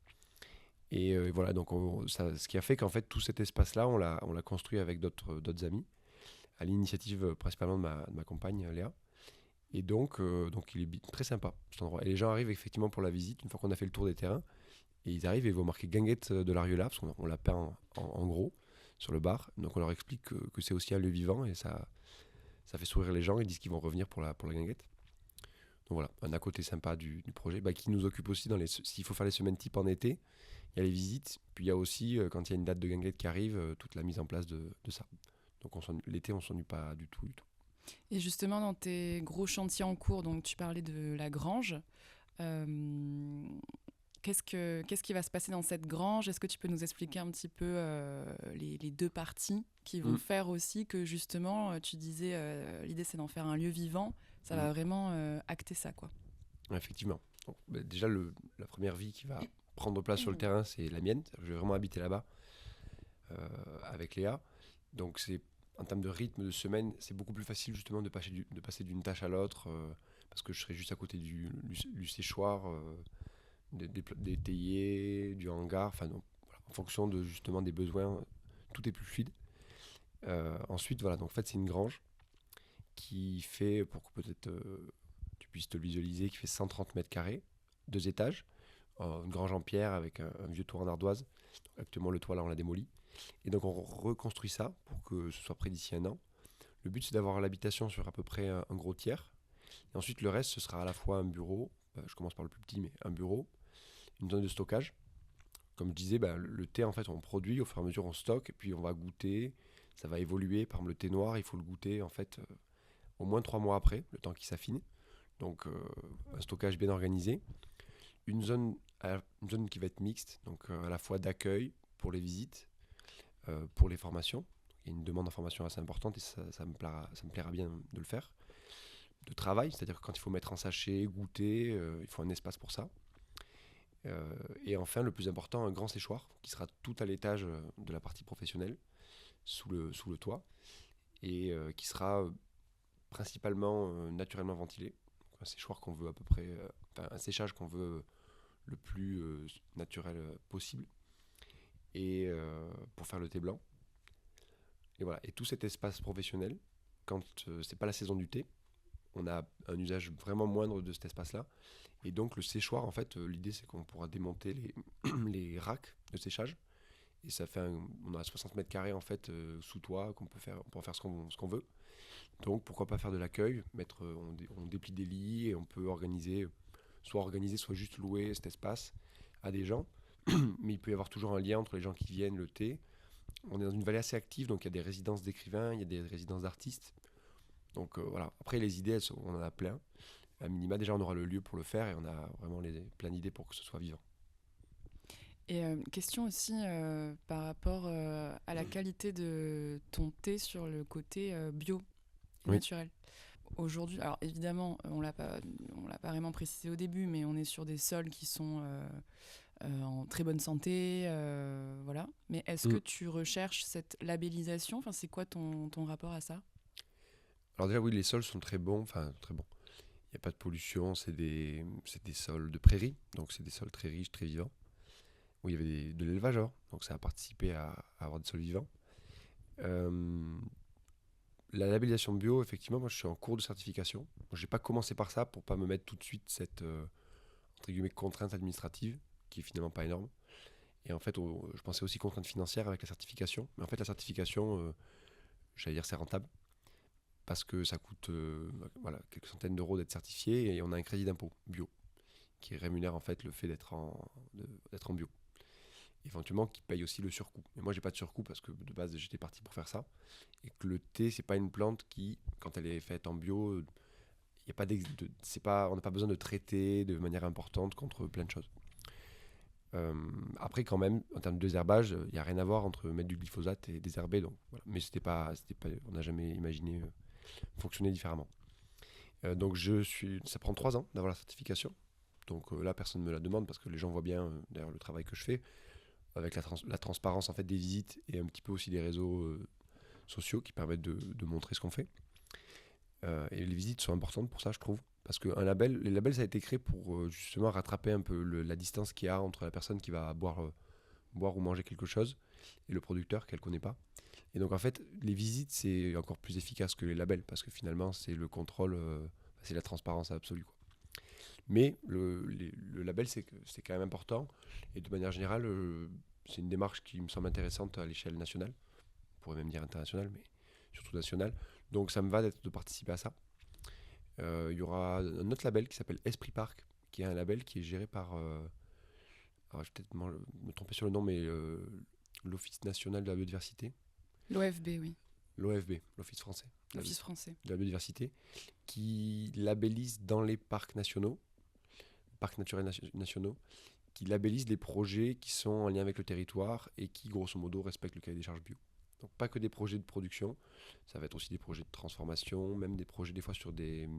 S2: Et voilà, donc ce qui a fait qu'en fait, tout cet espace-là, on l'a construit avec d'autres amis, à l'initiative principalement de ma compagne Léa. Et donc il est très sympa cet endroit. Et les gens arrivent effectivement pour la visite, une fois qu'on a fait le tour des terrains, et ils arrivent et ils vont marquer Guinguette de l'Ariola, parce qu'on l'a peint en gros sur le bar. Donc on leur explique que c'est aussi un lieu vivant, et ça fait sourire les gens. Ils disent qu'ils vont revenir pour la Guinguette. Donc voilà, un à côté sympa du projet, qui nous occupe aussi s'il faut faire les semaines type en été. Il y a les visites, puis il y a aussi, quand il y a une date de Guinguette qui arrive, toute la mise en place de ça. Donc l'été, on ne s'ennuie pas du tout.
S1: Et justement, dans tes gros chantiers en cours, donc tu parlais de la grange. Euh, qu'est-ce qui va se passer dans cette grange? Est-ce que tu peux nous expliquer un petit peu les deux parties qui vont faire aussi que justement, tu disais, l'idée c'est d'en faire un lieu vivant. Ça va vraiment acter ça, quoi.
S2: Effectivement. Donc, déjà, la première vie qui va prendre place sur le terrain, c'est la mienne. Je vais vraiment habiter là-bas avec Léa. Donc en termes de rythme de semaine, c'est beaucoup plus facile justement de passer d'une tâche à l'autre, parce que je serai juste à côté du séchoir, des théiers, du hangar. Enfin, donc, voilà, en fonction justement des besoins, tout est plus fluide. Ensuite, voilà, donc en fait, c'est une grange qui fait, pour que peut-être tu puisses te le visualiser, qui fait 130 mètres carrés, 2 étages, une grange en pierre avec un vieux toit en ardoise. Donc, actuellement, le toit là, on l'a démoli. Et donc, on reconstruit ça pour que ce soit prêt d'ici un an. Le but, c'est d'avoir l'habitation sur à peu près un gros tiers. Et ensuite, le reste, ce sera à la fois un bureau, je commence par le plus petit, mais un bureau, une zone de stockage. Comme je disais, le thé, en fait, on produit, au fur et à mesure, on stocke, et puis on va goûter, ça va évoluer. Par exemple, le thé noir, il faut le goûter, en fait, au moins 3 mois après, le temps qu'il s'affine. Donc, un stockage bien organisé. Une zone qui va être mixte, donc à la fois d'accueil pour les visites, pour les formations. Il y a une demande en formation assez importante, et ça me plaira bien de le faire. De travail, c'est-à-dire que quand il faut mettre en sachet, goûter, il faut un espace pour ça. Et enfin, le plus important, un grand séchoir qui sera tout à l'étage de la partie professionnelle, sous le toit, et qui sera principalement naturellement ventilé. Donc, un séchoir qu'on veut à peu près, un séchage qu'on veut le plus naturel possible, et pour faire le thé blanc. Et voilà. Et tout cet espace professionnel, quand c'est pas la saison du thé, on a un usage vraiment moindre de cet espace-là. Et donc le séchoir, en fait, l'idée c'est qu'on pourra démonter les racks de séchage. Et ça fait on a 60 mètres carrés en fait sous toit on peut faire ce qu'on veut. Donc pourquoi pas faire de l'accueil, on déplie des lits, et on peut organiser soit juste louer cet espace à des gens. Mais il peut y avoir toujours un lien entre les gens qui viennent, le thé. On est dans une vallée assez active, donc il y a des résidences d'écrivains, il y a des résidences d'artistes. Donc voilà, après les idées, on en a plein. À minima, déjà, on aura le lieu pour le faire, et on a vraiment plein d'idées pour que ce soit vivant.
S1: Et question aussi par rapport à la qualité de ton thé sur le côté bio et naturel. Aujourd'hui, alors évidemment, on l'a pas vraiment précisé au début, mais on est sur des sols qui sont en très bonne santé, voilà. Mais est-ce que tu recherches cette labellisation? Enfin, c'est quoi ton rapport à ça?
S2: Alors déjà, oui, les sols sont très bons, enfin très bons. Il n'y a pas de pollution, c'est des sols de prairie, donc c'est des sols très riches, très vivants, où il y avait de l'élevage, donc ça a participé à avoir des sols vivants. La labellisation bio, effectivement, moi je suis en cours de certification. Je n'ai pas commencé par ça pour pas me mettre tout de suite cette entre guillemets contrainte administrative, qui est finalement pas énorme. Et en fait, je pensais aussi contrainte financière avec la certification. Mais en fait, la certification, j'allais dire c'est rentable, parce que ça coûte quelques centaines d'euros d'être certifié, et on a un crédit d'impôt bio qui rémunère en fait le fait d'être en bio. éventuellement qui payent aussi le surcoût. Mais moi, j'ai pas de surcoût parce que de base, j'étais parti pour faire ça. Et que le thé, c'est pas une plante qui, quand elle est faite en bio, y a pas on n'a pas besoin de traiter de manière importante contre plein de choses. Après, quand même, en termes de désherbage, il n'y a rien à voir entre mettre du glyphosate et désherber. Donc, voilà. Mais on n'a jamais imaginé fonctionner différemment. Donc, ça prend 3 ans d'avoir la certification. Donc là, personne ne me la demande parce que les gens voient bien d'ailleurs le travail que je fais avec la transparence en fait des visites et un petit peu aussi des réseaux sociaux qui permettent de montrer ce qu'on fait. Et les visites sont importantes pour ça, je trouve. Parce que les labels, ça a été créé pour justement rattraper un peu la distance qu'il y a entre la personne qui va boire ou manger quelque chose et le producteur qu'elle ne connaît pas. Et donc en fait, les visites, c'est encore plus efficace que les labels parce que finalement, c'est le contrôle, c'est la transparence absolue, quoi. Mais le label, c'est quand même important. Et de manière générale, c'est une démarche qui me semble intéressante à l'échelle nationale. On pourrait même dire internationale, mais surtout nationale. Donc ça me va de participer à ça. Il y aura un autre label qui s'appelle Esprit Parc, qui est un label qui est géré par, alors je vais peut-être me tromper sur le nom, mais l'Office national de la biodiversité.
S1: L'OFB, oui.
S2: L'OFB, l'Office français.
S1: L'Office français.
S2: De la biodiversité, qui labellise dans les parcs nationaux, parcs naturels nationaux, qui labellise les projets qui sont en lien avec le territoire et qui, grosso modo, respectent le cahier des charges bio. Donc pas que des projets de production, ça va être aussi des projets de transformation, même des projets des fois sur des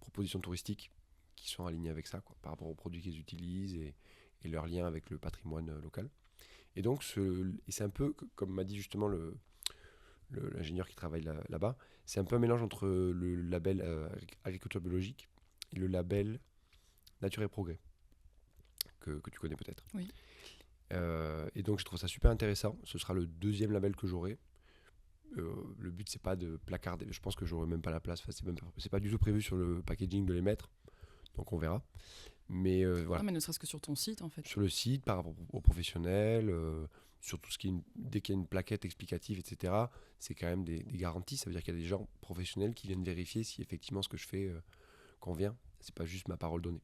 S2: propositions touristiques qui sont alignés avec ça, quoi, par rapport aux produits qu'ils utilisent et leur lien avec le patrimoine local. Et donc c'est un peu, comme m'a dit justement l'ingénieur qui travaille là-bas, c'est un peu un mélange entre le label agriculture biologique et le label nature et progrès, que tu connais peut-être.
S1: Oui.
S2: Et donc je trouve ça super intéressant. Ce sera le 2e label que j'aurai. Le but c'est pas de placarder. Je pense que j'aurai même pas la place. Enfin, c'est pas du tout prévu sur le packaging de les mettre. Donc on verra. Mais voilà.
S1: Non, mais ne serait-ce que sur ton site en fait.
S2: Sur le site, par rapport aux professionnels, sur tout ce qui est dès qu'il y a une plaquette explicative, etc. C'est quand même des garanties. Ça veut dire qu'il y a des gens professionnels qui viennent vérifier si effectivement ce que je fais convient. C'est pas juste ma parole donnée.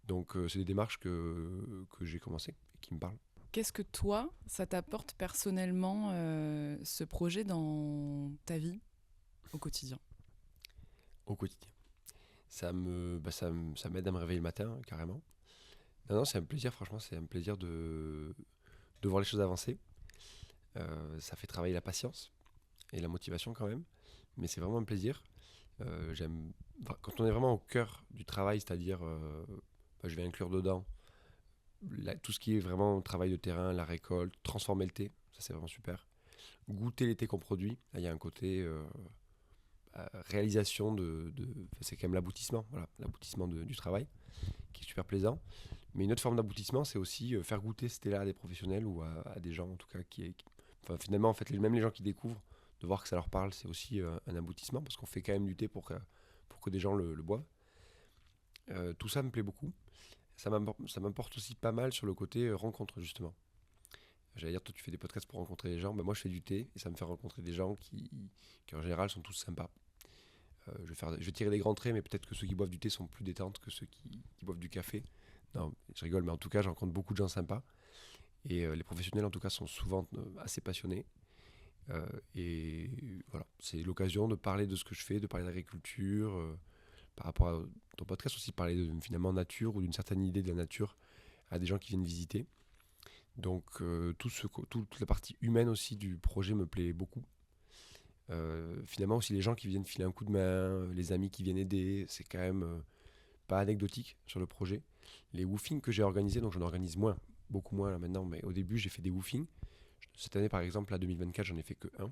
S2: Donc c'est des démarches que j'ai commencées et qui me parlent.
S1: Qu'est-ce que toi, ça t'apporte personnellement ce projet dans ta vie au quotidien ?
S2: Au quotidien. Ça m'aide à me réveiller le matin, carrément. Non, c'est un plaisir, franchement, c'est un plaisir de voir les choses avancer. Ça fait travailler la patience et la motivation quand même, mais c'est vraiment un plaisir. Quand on est vraiment au cœur du travail, c'est-à-dire, je vais inclure dedans tout ce qui est vraiment travail de terrain, la récolte, transformer le thé, ça c'est vraiment super. Goûter les thés qu'on produit, là il y a un côté réalisation c'est quand même l'aboutissement, voilà, l'aboutissement du travail, qui est super plaisant. Mais une autre forme d'aboutissement, c'est aussi faire goûter ce thé-là à des professionnels ou à des gens en tout cas finalement en fait même les gens qui découvrent, de voir que ça leur parle, c'est aussi un aboutissement parce qu'on fait quand même du thé pour que des gens le boivent. Tout ça me plaît beaucoup. Ça m'importe aussi pas mal sur le côté rencontre, justement. J'allais dire, toi, tu fais des podcasts pour rencontrer les gens. Ben, moi, je fais du thé et ça me fait rencontrer des gens qui en général, sont tous sympas. Je vais tirer des grands traits, mais peut-être que ceux qui boivent du thé sont plus détentes que ceux qui boivent du café. Non, je rigole, mais en tout cas, je rencontre beaucoup de gens sympas. Et les professionnels, en tout cas, sont souvent assez passionnés. Et voilà, c'est l'occasion de parler de ce que je fais, de parler d'agriculture, par rapport à ton podcast aussi, parler de finalement nature ou d'une certaine idée de la nature à des gens qui viennent visiter. Donc toute la partie humaine aussi du projet me plaît beaucoup. Finalement aussi les gens qui viennent filer un coup de main, les amis qui viennent aider, c'est quand même pas anecdotique sur le projet. Les woofings que j'ai organisés, donc j'en organise beaucoup moins là maintenant, mais au début j'ai fait des woofings. Cette année par exemple, la 2024, j'en ai fait que un.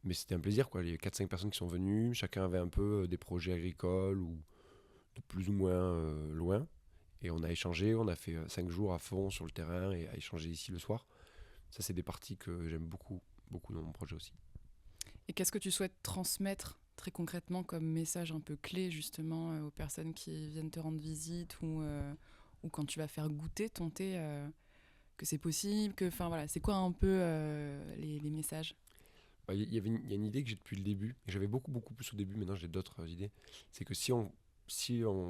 S2: Mais c'était un plaisir, quoi. Il y a 4-5 personnes qui sont venues, chacun avait un peu des projets agricoles ou de plus ou moins loin. Et on a échangé, on a fait 5 jours à fond sur le terrain et à échanger ici le soir. Ça, c'est des parties que j'aime beaucoup, beaucoup dans mon projet aussi.
S1: Et qu'est-ce que tu souhaites transmettre très concrètement comme message un peu clé justement aux personnes qui viennent te rendre visite ou quand tu vas faire goûter ton thé, que c'est possible, voilà, c'est quoi un peu les messages ?
S2: Il y a une idée que j'ai depuis le début, et j'avais beaucoup plus au début, maintenant j'ai d'autres idées. C'est que si on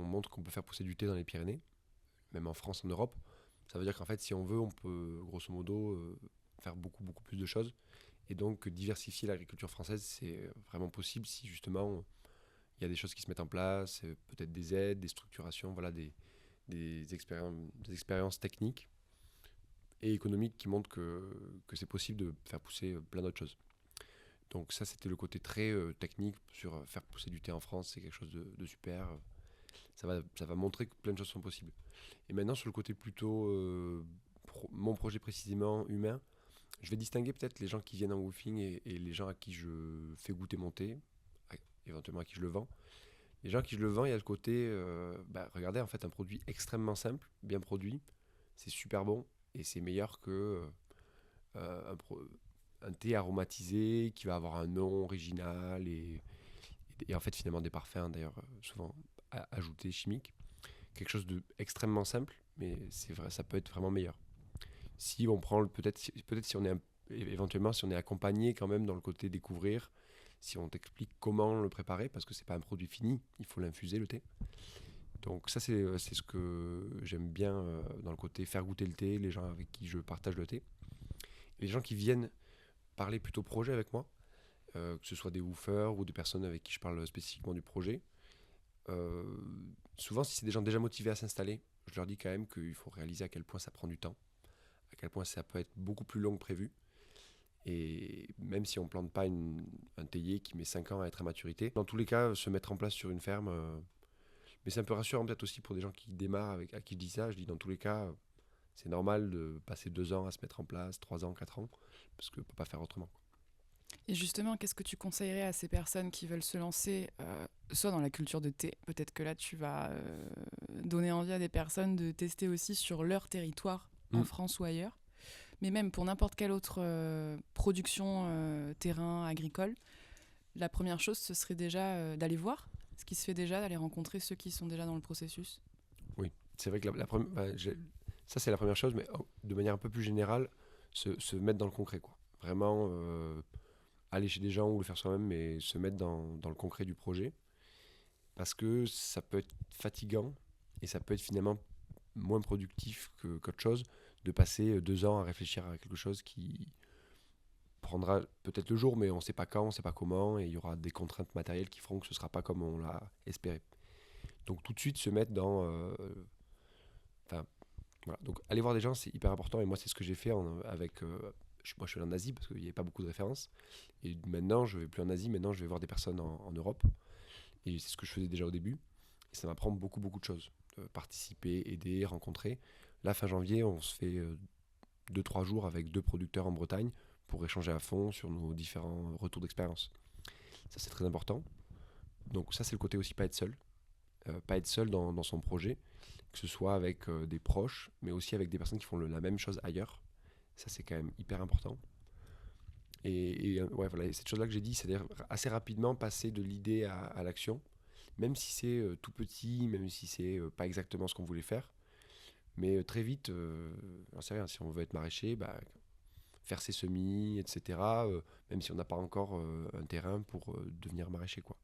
S2: montre qu'on peut faire pousser du thé dans les Pyrénées, même en France, en Europe, Ça veut dire qu'en fait, si on veut, on peut grosso modo faire beaucoup, beaucoup plus de choses. Et donc, diversifier l'agriculture française, c'est vraiment possible si justement il y a des choses qui se mettent en place, peut-être des aides, des structurations, voilà, des expériences techniques et économiques qui montrent que c'est possible de faire pousser plein d'autres choses. Donc ça, c'était le côté très technique sur faire pousser du thé en France, c'est quelque chose de super. Ça va montrer que plein de choses sont possibles. Et maintenant, sur le côté plutôt, mon projet précisément humain, je vais distinguer peut-être les gens qui viennent en woofing et les gens à qui je fais goûter mon thé, éventuellement à qui je le vends. Les gens à qui je le vends, il y a le côté, regardez, en fait, un produit extrêmement simple, bien produit, c'est super bon et c'est meilleur que un thé aromatisé qui va avoir un nom original et en fait finalement des parfums d'ailleurs souvent ajoutés chimiques. Quelque chose d'extrêmement simple, mais c'est vrai, ça peut être vraiment meilleur. Si on prend peut-être si on est éventuellement si on est accompagné quand même dans le côté découvrir, si on t'explique comment le préparer, parce que c'est pas un produit fini, il faut l'infuser le thé. Donc ça c'est ce que j'aime bien dans le côté faire goûter le thé, les gens avec qui je partage le thé. Et les gens qui viennent parler plutôt projet avec moi, que ce soit des woofers ou des personnes avec qui je parle spécifiquement du projet, euh, souvent si c'est des gens déjà motivés à s'installer, je leur dis quand même qu'il faut réaliser à quel point ça prend du temps, à quel point ça peut être beaucoup plus long que prévu. Et même si on ne plante pas un théier qui met 5 ans à être à maturité, dans tous les cas, se mettre en place sur une ferme, mais c'est un peu rassurant peut-être aussi pour des gens qui démarrent, à qui je dis ça, je dis dans tous les cas, c'est normal de passer 2 ans à se mettre en place, 3 ans, 4 ans, parce qu'on ne peut pas faire autrement.
S1: Et justement, qu'est-ce que tu conseillerais à ces personnes qui veulent se lancer, soit dans la culture de thé, peut-être que là tu vas donner envie à des personnes de tester aussi sur leur territoire, en
S2: Mm.
S1: France ou ailleurs, mais même pour n'importe quelle autre production terrain agricole, la première chose ce serait déjà d'aller voir ce qui se fait déjà, d'aller rencontrer ceux qui sont déjà dans le processus.
S2: Oui, c'est vrai que ça c'est la première chose, mais de manière un peu plus générale, se mettre dans le concret, quoi. Vraiment aller chez des gens ou le faire soi-même, mais se mettre dans le concret du projet, parce que ça peut être fatigant et ça peut être finalement moins productif qu'autre chose de passer 2 ans à réfléchir à quelque chose qui prendra peut-être le jour, mais on ne sait pas quand, on ne sait pas comment, et il y aura des contraintes matérielles qui feront que ce ne sera pas comme on l'a espéré. Donc tout de suite se mettre dans... Enfin, voilà. Donc aller voir des gens, c'est hyper important, et moi c'est ce que j'ai fait avec... moi je suis allé en Asie parce qu'il n'y avait pas beaucoup de références, et maintenant je ne vais plus en Asie, maintenant je vais voir des personnes en Europe, et c'est ce que je faisais déjà au début, et ça m'apprend beaucoup beaucoup de choses. Participer, aider, rencontrer. Là, fin janvier, on se fait 2-3 jours avec 2 producteurs en Bretagne pour échanger à fond sur nos différents retours d'expérience. Ça, c'est très important. Donc ça, c'est le côté aussi pas être seul. Pas être seul dans son projet, que ce soit avec des proches, mais aussi avec des personnes qui font la même chose ailleurs. Ça, c'est quand même hyper important. Ouais, voilà, cette chose-là que j'ai dit, c'est-à-dire assez rapidement passer de l'idée à l'action, même si c'est tout petit, même si c'est pas exactement ce qu'on voulait faire. Mais très vite, j'en sais rien, si on veut être maraîcher, faire ses semis, etc. Même si on n'a pas encore un terrain pour devenir maraîcher, quoi.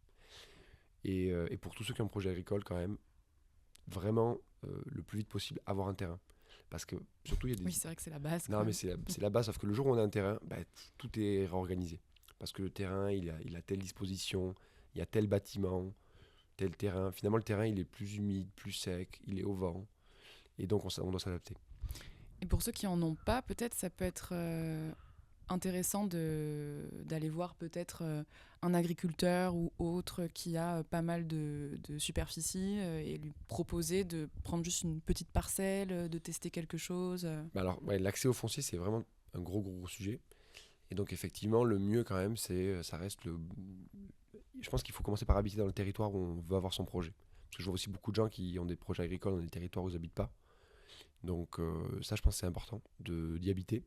S2: Et pour tous ceux qui ont un projet agricole, quand même, vraiment, le plus vite possible, avoir un terrain. Parce que surtout, il y a
S1: Oui,
S2: des...
S1: c'est vrai que c'est la base quand
S2: Non, mais
S1: même.
S2: c'est la base, sauf que le jour où on a un terrain, tout est réorganisé. Parce que le terrain, il a telle disposition, il y a tel bâtiment, tel terrain. Finalement, le terrain, il est plus humide, plus sec, il est au vent. Et donc, on doit s'adapter.
S1: Et pour ceux qui en ont pas, peut-être ça peut être intéressant d'aller voir peut-être un agriculteur ou autre qui a pas mal de superficie et lui proposer de prendre juste une petite parcelle, de tester quelque chose.
S2: Alors, ouais, l'accès au foncier, c'est vraiment un gros, gros, gros sujet. Et donc, effectivement, le mieux, quand même, ça reste le... Je pense qu'il faut commencer par habiter dans le territoire où on veut avoir son projet. Parce que je vois aussi beaucoup de gens qui ont des projets agricoles dans des territoires où ils n'habitent pas. Donc, ça, je pense que c'est important d'y habiter.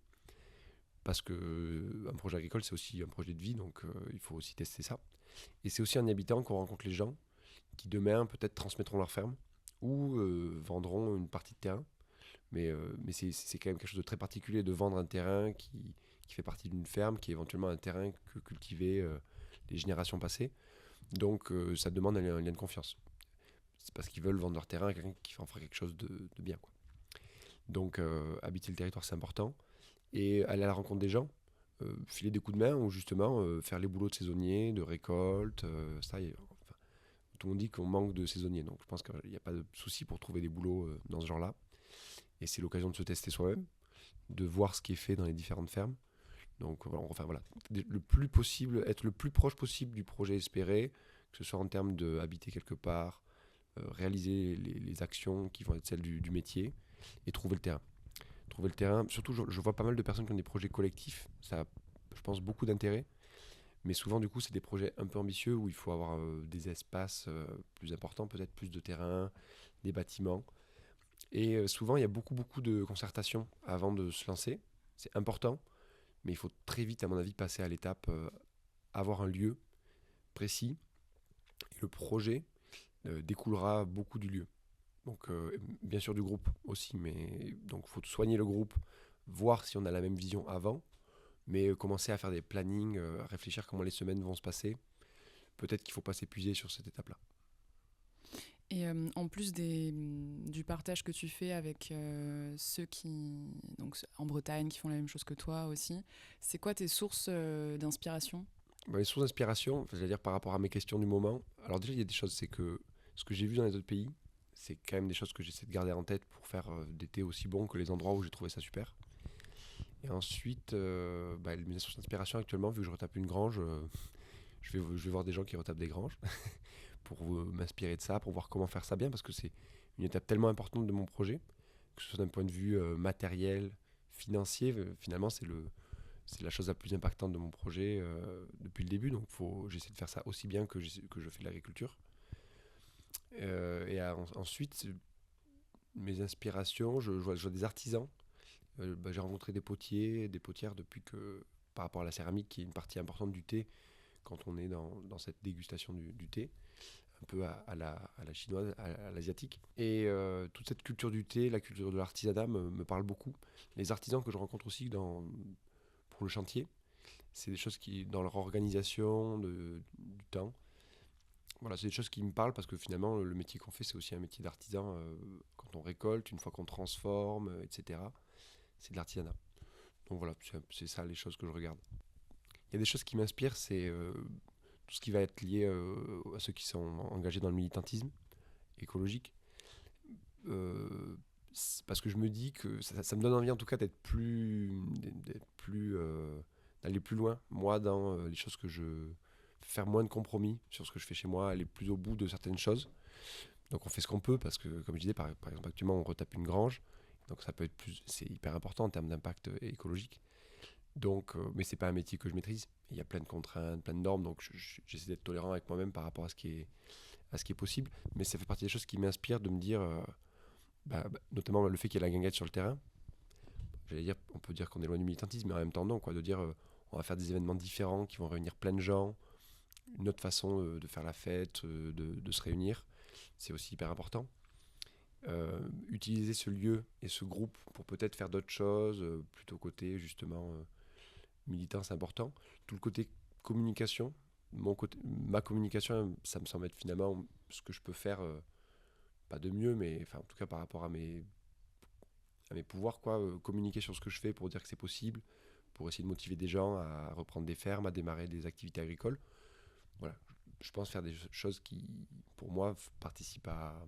S2: Parce que un projet agricole, c'est aussi un projet de vie, donc il faut aussi tester ça. Et c'est aussi en y habitant qu'on rencontre les gens qui, demain, peut-être transmettront leur ferme ou vendront une partie de terrain. Mais c'est quand même quelque chose de très particulier de vendre un terrain qui fait partie d'une ferme, qui est éventuellement un terrain que cultivaient les générations passées. Donc ça demande un lien de confiance. C'est parce qu'ils veulent vendre leur terrain à quelqu'un qui en fera quelque chose de bien, quoi. Donc habiter le territoire, c'est important. Et aller à la rencontre des gens, filer des coups de main ou justement faire les boulots de saisonniers, de récolte. Enfin, tout le monde dit qu'on manque de saisonniers, donc je pense qu'il n'y a pas de souci pour trouver des boulots dans ce genre-là. Et c'est l'occasion de se tester soi-même, de voir ce qui est fait dans les différentes fermes. Donc voilà, le plus possible, être le plus proche possible du projet espéré, que ce soit en termes d'habiter quelque part, réaliser les actions qui vont être celles du métier et trouver le terrain. Trouver le terrain, surtout je vois pas mal de personnes qui ont des projets collectifs, ça a, je pense, beaucoup d'intérêt, mais souvent du coup c'est des projets un peu ambitieux où il faut avoir des espaces plus importants, peut-être plus de terrain, des bâtiments. Et souvent il y a beaucoup de concertation avant de se lancer, c'est important, mais il faut très vite à mon avis passer à l'étape avoir un lieu précis, et le projet découlera beaucoup du lieu. Donc bien sûr du groupe aussi, mais donc il faut soigner le groupe, voir si on a la même vision avant, mais commencer à faire des plannings, à réfléchir comment les semaines vont se passer. Peut-être qu'il ne faut pas s'épuiser sur cette étape-là.
S1: Et en plus du partage que tu fais avec ceux qui, donc en Bretagne, qui font la même chose que toi aussi, c'est quoi tes sources d'inspiration?
S2: Bah, les sources d'inspiration, c'est-à-dire par rapport à mes questions du moment, alors déjà il y a des choses, c'est que ce que j'ai vu dans les autres pays, c'est quand même des choses que j'essaie de garder en tête pour faire des thés aussi bons que les endroits où j'ai trouvé ça super. Et ensuite, mes sources d'inspiration actuellement, vu que je retape une grange, je vais voir des gens qui retapent des granges pour m'inspirer de ça, pour voir comment faire ça bien, parce que c'est une étape tellement importante de mon projet, que ce soit d'un point de vue matériel, financier, finalement c'est la chose la plus impactante de mon projet depuis le début, donc j'essaie de faire ça aussi bien que je fais de l'agriculture. Ensuite, mes inspirations, je vois des artisans. J'ai rencontré des potiers, des potières depuis que, par rapport à la céramique, qui est une partie importante du thé, quand on est dans cette dégustation du thé, un peu à la chinoise, à l'asiatique. Et toute cette culture du thé, la culture de l'artisanat me parle beaucoup. Les artisans que je rencontre aussi pour le chantier, c'est des choses qui, dans leur organisation du temps, voilà, c'est des choses qui me parlent parce que finalement, le métier qu'on fait, c'est aussi un métier d'artisan. Quand on récolte, une fois qu'on transforme, etc., c'est de l'artisanat. Donc voilà, c'est ça les choses que je regarde. Il y a des choses qui m'inspirent, c'est tout ce qui va être lié à ceux qui sont engagés dans le militantisme écologique. Euh, Parce que je me dis que ça me donne envie en tout cas d'aller plus loin, moi, dans les choses que je... faire moins de compromis sur ce que je fais chez moi, aller plus au bout de certaines choses. Donc on fait ce qu'on peut, parce que comme je disais, par exemple actuellement on retape une grange, donc ça peut être c'est hyper important en termes d'impact écologique. Donc, mais c'est pas un métier que je maîtrise. Il y a plein de contraintes, plein de normes, donc j'essaie d'être tolérant avec moi-même par rapport à ce qui est possible. Mais ça fait partie des choses qui m'inspirent de me dire, notamment le fait qu'il y ait la guinguette sur le terrain. J'allais dire, on peut dire qu'on est loin du militantisme, mais en même temps non, quoi, de dire on va faire des événements différents qui vont réunir plein de gens, une autre façon de faire la fête, de se réunir, c'est aussi hyper important. Utiliser ce lieu et ce groupe pour peut-être faire d'autres choses, plutôt côté justement militant, c'est important. Tout le côté communication, ma communication, ça me semble être finalement ce que je peux faire, pas de mieux, mais enfin, en tout cas par rapport à mes pouvoirs, quoi, communiquer sur ce que je fais pour dire que c'est possible, pour essayer de motiver des gens à reprendre des fermes, à démarrer des activités agricoles. Voilà, je pense faire des choses qui, pour moi, participent à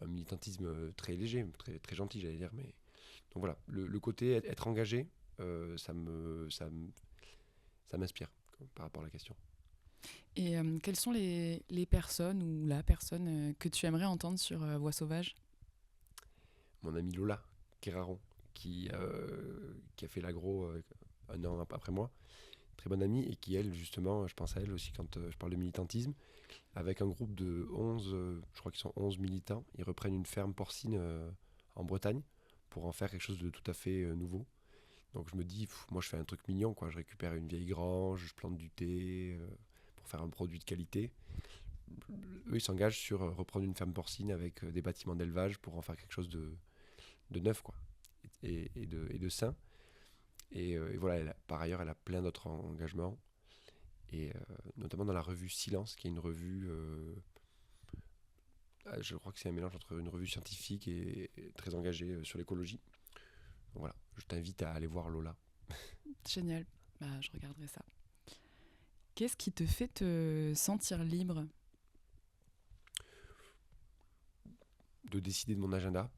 S2: un militantisme très léger, très, très gentil, j'allais dire. Mais... Donc voilà, le côté être engagé, ça m'inspire par rapport à la question.
S1: Et quelles sont les personnes ou la personne que tu aimerais entendre sur Voix sauvage?
S2: Mon ami Lola Kerraron, qui a fait l'agro un an après moi, très bonne amie, et qui, elle, justement, je pense à elle aussi quand je parle de militantisme, avec un groupe de 11, je crois qu'ils sont 11 militants, ils reprennent une ferme porcine en Bretagne pour en faire quelque chose de tout à fait nouveau. Donc je me dis, moi je fais un truc mignon, quoi. Je récupère une vieille grange, je plante du thé pour faire un produit de qualité. Eux, ils s'engagent sur reprendre une ferme porcine avec des bâtiments d'élevage pour en faire quelque chose de neuf, quoi, et de sain. Et voilà, par ailleurs, elle a plein d'autres engagements, et notamment dans la revue Silence, qui est une revue Je crois que c'est un mélange entre une revue scientifique et très engagée sur l'écologie. Donc voilà, je t'invite à aller voir Lola.
S1: Génial, je regarderai ça. Qu'est-ce qui te fait te sentir libre ?
S2: De décider de mon agenda.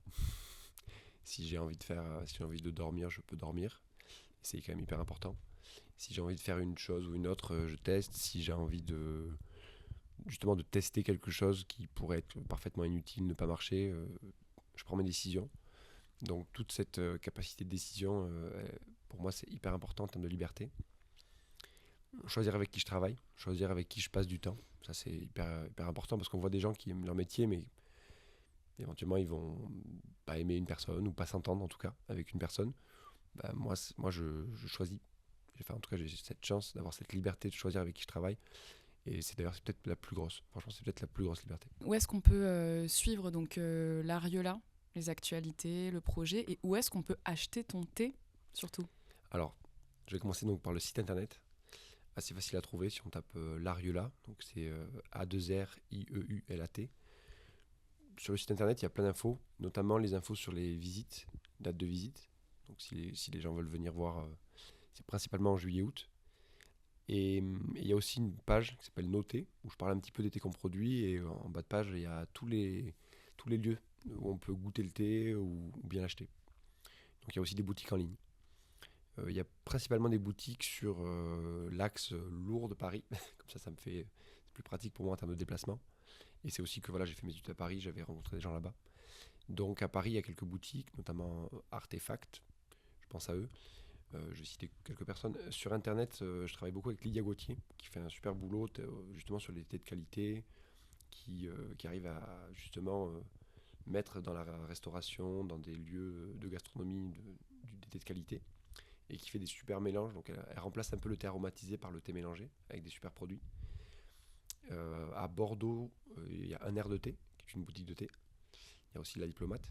S2: Si j'ai envie de dormir, je peux dormir. C'est quand même hyper important. Si j'ai envie de faire une chose ou une autre, je teste. Si j'ai envie de tester quelque chose qui pourrait être parfaitement inutile, ne pas marcher, je prends mes décisions. Donc toute cette capacité de décision, pour moi, c'est hyper important en termes de liberté. Choisir avec qui je travaille, choisir avec qui je passe du temps, ça c'est hyper important parce qu'on voit des gens qui aiment leur métier, mais éventuellement ils vont pas aimer une personne ou pas s'entendre en tout cas avec une personne. Moi je choisis. En tout cas, j'ai cette chance d'avoir cette liberté de choisir avec qui je travaille. Et c'est peut-être la plus grosse. Franchement, c'est peut-être la plus grosse liberté.
S1: Où est-ce qu'on peut suivre donc l'Ariola, les actualités, le projet, et où est-ce qu'on peut acheter ton thé surtout ?
S2: Alors, je vais commencer donc par le site internet. Assez facile à trouver si on tape l'Ariola. Donc c'est A2RIEULAT. Sur le site internet, il y a plein d'infos, notamment les infos sur les visites, dates de visite. Donc si les gens veulent venir voir, c'est principalement en juillet-août. Et il y a aussi une page qui s'appelle Noter, où je parle un petit peu des thés qu'on produit. Et en bas de page, il y a tous les lieux où on peut goûter le thé ou bien l'acheter. Donc il y a aussi des boutiques en ligne. Il y a principalement des boutiques sur l'axe Lourdes-Paris. Comme ça c'est plus pratique pour moi en termes de déplacement. Et c'est aussi que j'ai fait mes études à Paris, j'avais rencontré des gens là-bas. Donc à Paris, il y a quelques boutiques, notamment Artefact, je pense à eux. Je vais citer quelques personnes. Sur Internet, je travaille beaucoup avec Lydia Gauthier, qui fait un super boulot justement sur les thés de qualité, qui arrive à justement mettre dans la restauration, dans des lieux de gastronomie, des thés de qualité, et qui fait des super mélanges. Donc elle remplace un peu le thé aromatisé par le thé mélangé, avec des super produits. À Bordeaux, il y a Un Air de thé, qui est une boutique de thé. Il y a aussi La Diplomate.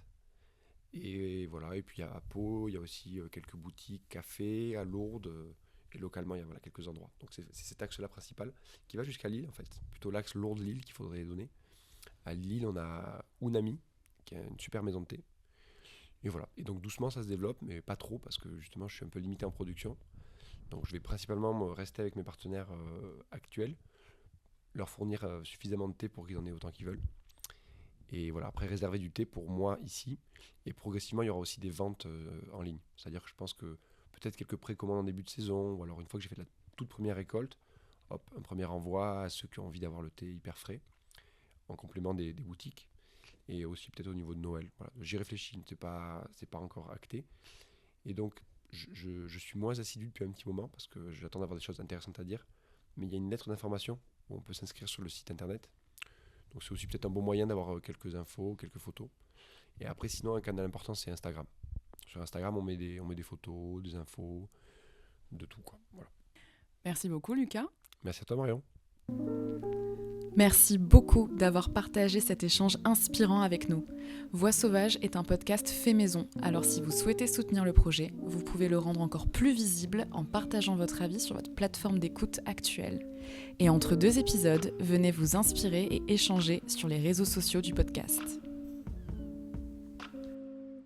S2: Et voilà, et puis à Pau, il y a aussi quelques boutiques, cafés, à Lourdes, et localement, il y a quelques endroits. Donc c'est cet axe-là principal, qui va jusqu'à Lille, en fait. Plutôt l'axe Lourdes-Lille qu'il faudrait donner. À Lille, on a Unami, qui est une super maison de thé. Et voilà, et donc doucement, ça se développe, mais pas trop, parce que justement, je suis un peu limité en production. Donc je vais principalement rester avec mes partenaires actuels, leur fournir suffisamment de thé pour qu'ils en aient autant qu'ils veulent. Et voilà, après réserver du thé pour moi ici. Et progressivement, il y aura aussi des ventes en ligne. C'est-à-dire que je pense que peut-être quelques précommandes en début de saison, ou alors une fois que j'ai fait la toute première récolte, hop, un premier envoi à ceux qui ont envie d'avoir le thé hyper frais, en complément des boutiques. Et aussi peut-être au niveau de Noël. Voilà. J'y réfléchis, c'est pas encore acté. Et donc, je suis moins assidu depuis un petit moment, parce que j'attends d'avoir des choses intéressantes à dire. Mais il y a une lettre d'information où on peut s'inscrire sur le site internet. Donc c'est aussi peut-être un bon moyen d'avoir quelques infos, quelques photos. Et après, sinon, un canal important, c'est Instagram. Sur Instagram, on met des photos, des infos, de tout, quoi. Voilà.
S1: Merci beaucoup, Lucas.
S2: Merci à toi, Marion.
S1: Merci beaucoup d'avoir partagé cet échange inspirant avec nous. Voix sauvage est un podcast fait maison, alors si vous souhaitez soutenir le projet, vous pouvez le rendre encore plus visible en partageant votre avis sur votre plateforme d'écoute actuelle. Et entre 2 épisodes, venez vous inspirer et échanger sur les réseaux sociaux du podcast.